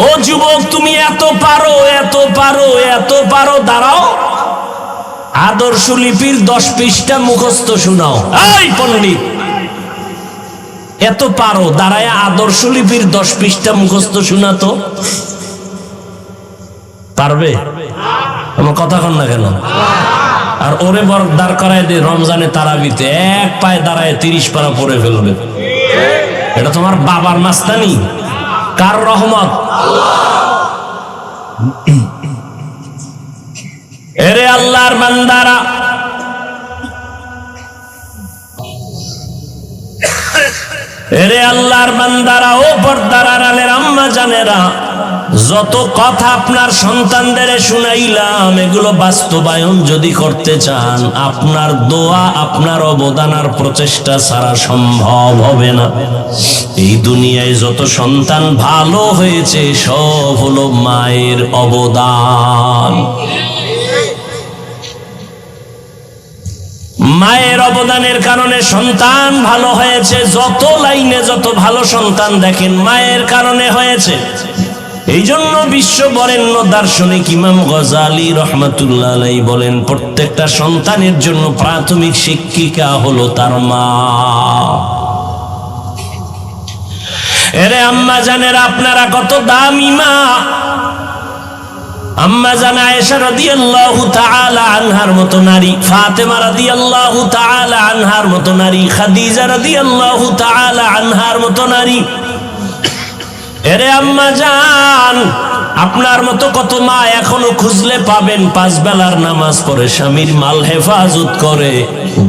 ও যুবক, তুমি এত পারো, এত পারো, এত পারো, দাঁড়াও আদর্শ লিপির 10 পৃষ্ঠা মুখস্থ শোনাও। এই পণ্ডিত, এত পারো, দাঁড়ায় আদর্শ লিপির 10 পৃষ্ঠা মুখস্থ শোনাতো পারবে? আমার কথা কন না কেন? আর ওরে দাঁড় করায় দিয়ে রমজানে তারাবিতে এক পায়ে দাঁড়ায় 30 পারা পড়ে ফেলবে, এটা তোমার বাবার মাস্তানি? কার রহমত? এরে আল্লাহর বান্দারা, এরে আল্লাহর বান্দারা, ও পর্দার আড়ালের আম্মা জানেরা, যত কথা আপনার সন্তানদের শুনাইলাম, এগুলো বাস্তবায়ন যদি করতে চান, আপনার দোয়া, আপনার অবদান আর প্রচেষ্টা ছাড়া সম্ভব হবে না। এই দুনিয়ায় যত সন্তান ভালো হয়েছে সব হলো মায়ের অবদান। মায়ের অবদানের কারণে সন্তান ভালো হয়েছে, যত লাইনে যত ভালো সন্তান দেখেন মায়ের কারণে হয়েছে। এই জন্য বিশ্ব বরেণ্য দার্শনিক ইমাম গজালি রহমাতুল্লাহ আলাইহি বলেন, প্রত্যেকটা সন্তানের জন্য প্রাথমিক শিক্ষিকা হলো তার মা। এরে আম্মা জানেরা, আপনারা কত দামি মা। আম্মা জান আয়েশা রাদিয়াল্লাহু তাআলা আনহার মতো নারী, ফাতেমা রাদিয়াল্লাহু তাআলা আনহার মতো নারী, খাদিজা রাদিয়াল্লাহু তাআলা আনহার মতো নারী। এরে আম্মা জান, আপনার মতো কত মা এখনো খুঁজলে পাবেন, 5 বেলার নামাজ পড়ে, স্বামীর মাল হেফাজত করে,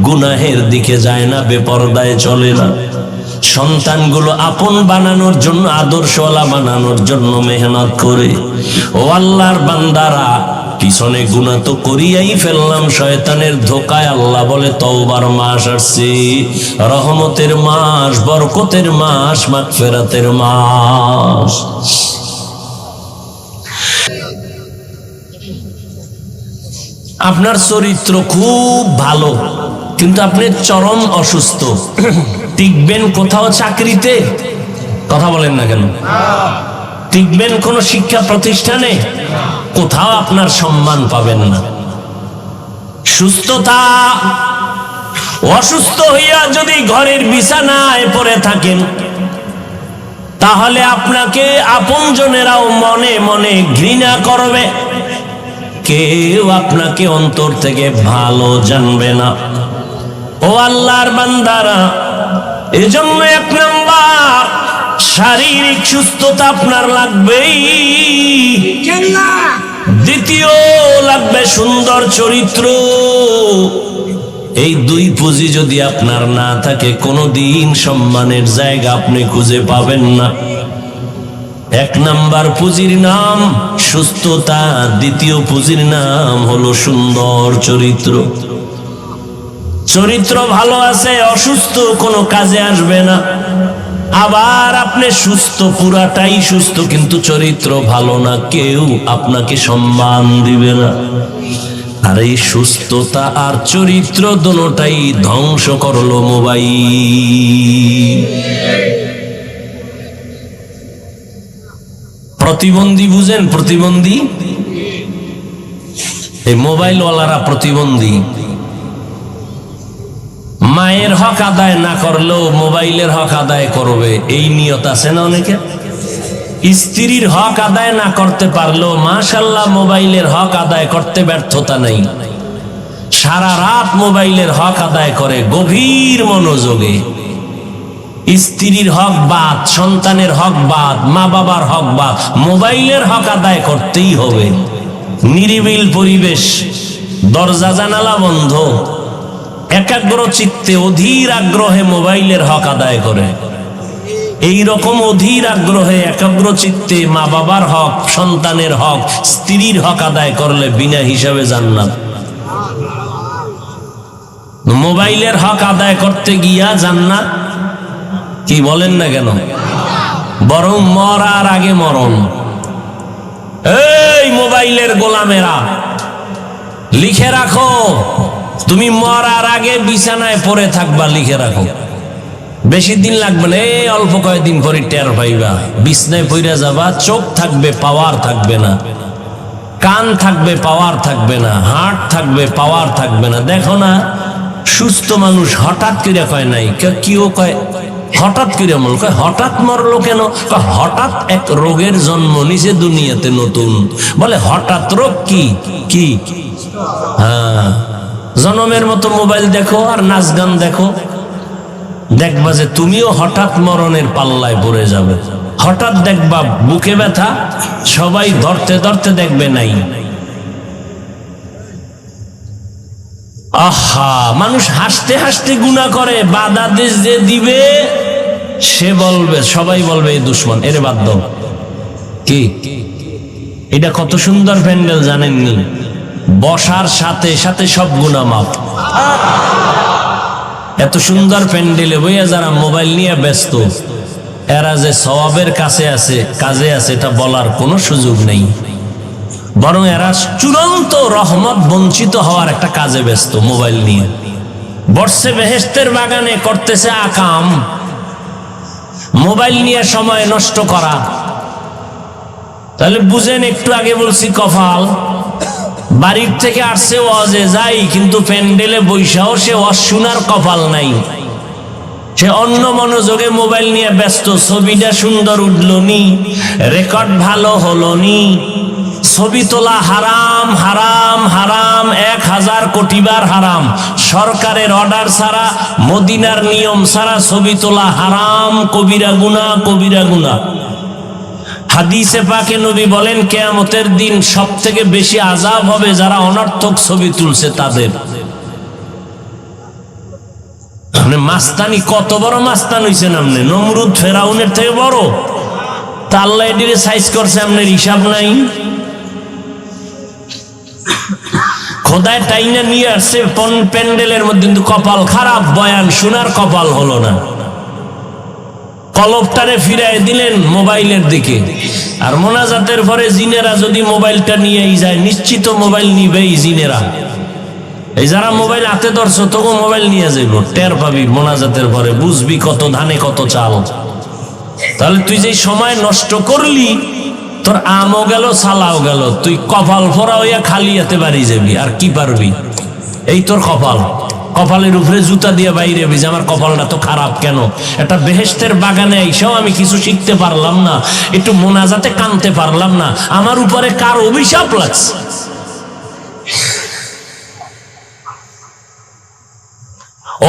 গুনাহের দিকে যায় না, বেপরদায় চলে না, সন্তানগুলো আপন বানানোর জন্য, আদর্শওয়ালা বানানোর জন্য মেহনত করে। ও আল্লাহর বান্দারা, পিছনে গুনাহ তো করিয়াই ফেললাম শয়তানের ধোকায়। আল্লাহ বলে তওবার মাস আসছে, রহমতের মাস, বরকতের মাস, মাগফিরাতের মাস। আপনার চরিত্র খুব ভালো, কিন্তু আপনি চরম অসুস্থ। টিকবেন কোথাও চাকরিতে? কথা বলেন না কেন? টিকবেন কোন শিক্ষা প্রতিষ্ঠানে? কোথাও আপনার সম্মান পাবেন না। সুস্থতা, অসুস্থ হইয়া যদি ঘরের বিছানায় পড়ে থাকেন, তাহলে আপনাকে আপনজনেরাও মনে মনে ঘৃণা করবে, কেউ আপনাকে অন্তর থেকে ভালো জানবে না। ও আল্লাহর বান্দারা, এজন্য এক নাম্বার শারীরিক সুস্থতা আপনার লাগবেই, দ্বিতীয় লাগবে সুন্দর চরিত্র। এই দুই পুঁজি যদি আপনার না থাকে, কোনোদিন সম্মানের জায়গা আপনি খুঁজে পাবেন না। এক নাম্বার পুঁজির নাম সুস্থতা, দ্বিতীয় পুঁজির নাম হলো সুন্দর চরিত্র। চরিত্র ভালো আছে, অসুস্থ কোনো কাজে আসবে না। আবার আপনি সুস্থ, পুরাটাই সুস্থ, কিন্তু চরিত্র ভালো না, কেউ আপনাকে সম্মান দিবে না। আর এই সুস্থতা আর চরিত্র দুটোটাই ধ্বংস করলো মোবাইল। প্রতিবন্ধী বুঝেন? প্রতিবন্ধী, এই মোবাইলওয়ালারা প্রতিবন্ধী। মায়ের হক আদায় না করলেও মোবাইলের হক আদায় করবে, এই নিয়ত আছে না অনেকে। স্ত্রীর হক আদায় না করতে পারলেও মাশাআল্লাহ মোবাইলের হক আদায় করতে ব্যর্থতা নেই। সারা রাত মোবাইলের হক আদায় করে গভীর মনোযোগে। স্ত্রীর হক বাদ, সন্তানের হক বাদ, মা বাবার হক বাদ, মোবাইলের হক আদায় করতেই হবে। নিরিবিল পরিবেশ, দরজা জানালা বন্ধ, একাগ্র চিত্তে অধীর আগ্রহে মোবাইলের হক আদায় করে। এই রকম অধীর আগ্রহে একাগ্র চিত্তে মা বাবার হক, সন্তানের হক, স্ত্রীর হক আদায় করলে বিনা হিসাবে জান্নাত। মোবাইলের হক আদায় করতে গিয়া জান্নাত কি বলেন না কেন? বরং মরার আগে মরণ। এই মোবাইলের গোলামেরা, লিখে রাখো, তুমি মরার আগে বিছানায় পড়ে থাকবা, লিখে রাখো। বেশি দিন লাগবে না, এই অল্প কয়েকদিন পরে টের পাইবা। বিছনায় পড়ে যাবা, চোখ থাকবে, পাওয়ার থাকবে না, কান থাকবে, পাওয়ার থাকবে না, হার্ট থাকবে, পাওয়ার থাকবে না। দেখো না, সুস্থ মানুষ হঠাৎ করে কয় নাই, কেউ কয় হঠাৎ করে মরল, কয় হঠাৎ মরলো কেন? হঠাৎ এক রোগের জন্ম নিছে দুনিয়াতে নতুন। বলে হঠাৎ রোগ কি কি? হ্যাঁ, জনমের মতো মোবাইল দেখো আর নাচ গান দেখো, দেখবা যে তুমিও হঠাৎ মরণের পাল্লায় পড়ে যাবে। হঠাৎ দেখবা বুকে ব্যথা, সবাই ধরতে ধরতে দেখবে নাই। আহা, মানুষ হাসতে হাসতে গুনাহ করে, বাধা দেশ যে দিবে সে বলবে, সবাই বলবে এই দুশ্মন, এরে বাদ দাও। কি এটা কত সুন্দর প্যান্ডেল জানেননি? বসার সাথে সাথে সব গুনাহ মাফ। এত সুন্দর প্যান্ডেলে বইয়া যারা মোবাইল নিয়ে ব্যস্ত, এরা যে সওয়াবের কাছে আছে, কাজে আছে, এটা বলার কোনো সুযোগ নেই। বরং এরা চূড়ান্ত রহমত বঞ্চিত হওয়ার একটা কাজে ব্যস্ত। মোবাইল নিয়ে বসছে বেহেশতের বাগানে, করতেছে আকাম। মোবাইল নিয়ে সময় নষ্ট করা, তাহলে বুঝেন, একটু আগে বলছি কপাল। বাড়ির থেকে আসছে ওয়াজে যাই, কিন্তু প্যান্ডেলে বৈশাও সে ওয়াজ শোনার কপাল নাই, সে অন্য মনোযোগে মোবাইল নিয়ে ব্যস্ত। ছবিটা সুন্দর উঠলো নি, রেকর্ড ভালো হলো নি, ছবি তোলা হারাম হারাম হারাম, 1000 কোটি বার হারাম। সরকারের অর্ডার ছাড়া, মদিনার নিয়ম ছাড়া ছবি তোলা হারাম, কবিরা গুনাহ, কবিরা গুনাহ। হাদিসে পাকে নবী বলেন, কিয়ামতের দিন সবথেকে বেশি আযাব হবে যারা অনর্থক ছবি তুলছে তাদের। মানে মাস্তানি কত বড় মাস্তান হইছেন আপনি, নমরুদ ফেরাউনের থেকে বড়। তা আল্লাহ এটিরে সাইজ করছে, আপনার হিসাব নাই। খোদায় টাইনা নিয়ে আসছে প্যান্ডেলের মধ্যে, কিন্তু কপাল খারাপ, বয়ান শোনার কপাল হলো না। কলবটারে ফিরাই দিলেন মোবাইলের দিকে। আর মোনাজাতের পরে জিনেরা যদি মোবাইলটা নিয়েই যায়, নিশ্চিত মোবাইল নিবেই জিনেরা। এই যারা মোবাইল হাতে ধরছো, তোকে মোবাইল নিয়ে যাইব, টের পাবি মোনাজাতের পরে, বুঝবি কত ধানে কত চাল। তাহলে তুই যে সময় নষ্ট করলি, তোর আমও গেল সালাও গেল, তুই কপাল ফোরা হইয়া খালি হাতে বাড়ি যাবি, আর কি পারবি? এই তোর কপাল। কপালের উপরে জুতা দিয়ে বাইরে যে আমার কপালটা তো খারাপ কেন? একটা বেহেশতের বাগানে আইসাও আমি কিছু শিখতে পারলাম না, একটু মোনাজাতে কানতে পারলাম না, আমার উপরে কার অভিশাপ লাগছে?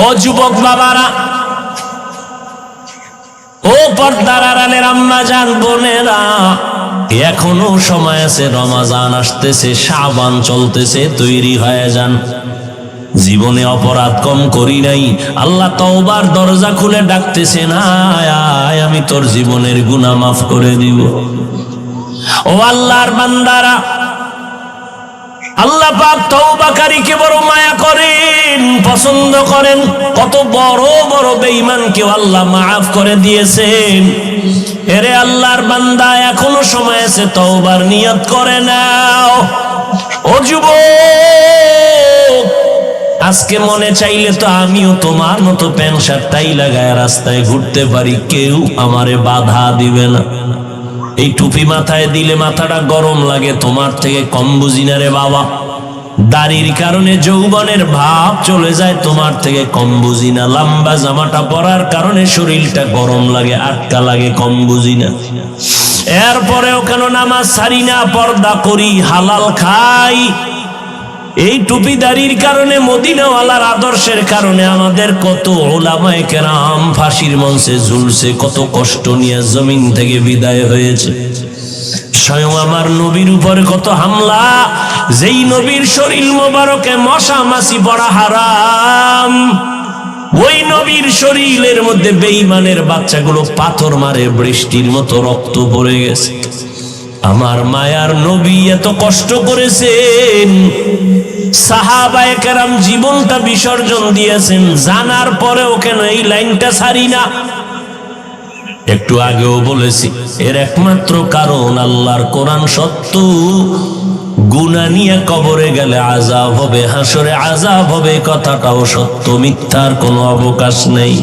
ও যুবক বাবারা, ও পর্দার আড়ালের আম্মা জান বোনেরা, এখনো সময় আছে, রমাজান আসতেছে, শাবান চলতেছে, তৈরি হয়ে যান। জীবনে অপরাধ কম করি নাই, আল্লাহ তওবার দরজা খুলে ডাকতেছে, না আয়, আমি তোর জীবনের গুনাহ মাফ করে দিব। ও আল্লাহর বান্দারা, আল্লাহ পাক তওবাকারীকে বড় মায়া করেন, পছন্দ করেন। কত বড় বড় বেঈমানকে আল্লাহ মাফ করে দিয়েছেন। এরে আল্লাহর বান্দা, এখনো সময় আছে, তওবার নিয়ত করে নাও। ও যুবক, আজকে মনে চাইলে তো আমিও তোমার মতো প্যান্ট শার্ট টাই লাগায় রাস্তায় ঘুরতে পারি, কেউ আমারে বাধা দিবে না। এই টুপি মাথায় দিলে মাথাটা গরম লাগে, তোমার থেকে কম বুঝি না রে বাবা। দাড়ির কারণে যৌবনের ভাব চলে যায়, তোমার থেকে কম বুঝি না। লম্বা জামাটা পরার কারণে শরীরটা গরম লাগে, আটকা লাগে, কম বুঝি না। এরপরেও কেন নামাজ ছাড়ি না, পর্দা করি, হালাল খাই। এই টুপি দাড়ির কারণে, মদিনাওয়ালার আদর্শের কারণে আমাদের কত উলামায়ে কেরাম ফাঁসির মঞ্চে ঝুলছে, কত কষ্ট নিয়ে জমিন থেকে বিদায় হয়েছে। স্বয়ং আমার নবীর উপরে কত হামলা, যেই নবীর শরীর মোবারকে মশা মাছি পড়া হারাম, ওই নবীর শরীরের মধ্যে বেঈমানের বাচ্চাগুলো পাথর মারে, বৃষ্টির মতো রক্ত পড়ে গেছে। আমার মায়ার নবী এত কষ্ট করেছেন, সাহাবায়ে কেরাম জীবনটা বিসর্জন দিয়েছেন, জানার পরেও কেন এই লাইনটা ছাড়ি না? একটু আগেও বলেছি, এর একমাত্র কারণ আল্লাহর কোরআন সত্য। গুনাহ নিয়ে কবরে গেলে আযাব হবে, হাসরে আযাব হবে, কথাটাও সত্য, মিথ্যার কোনো অবকাশ নেই।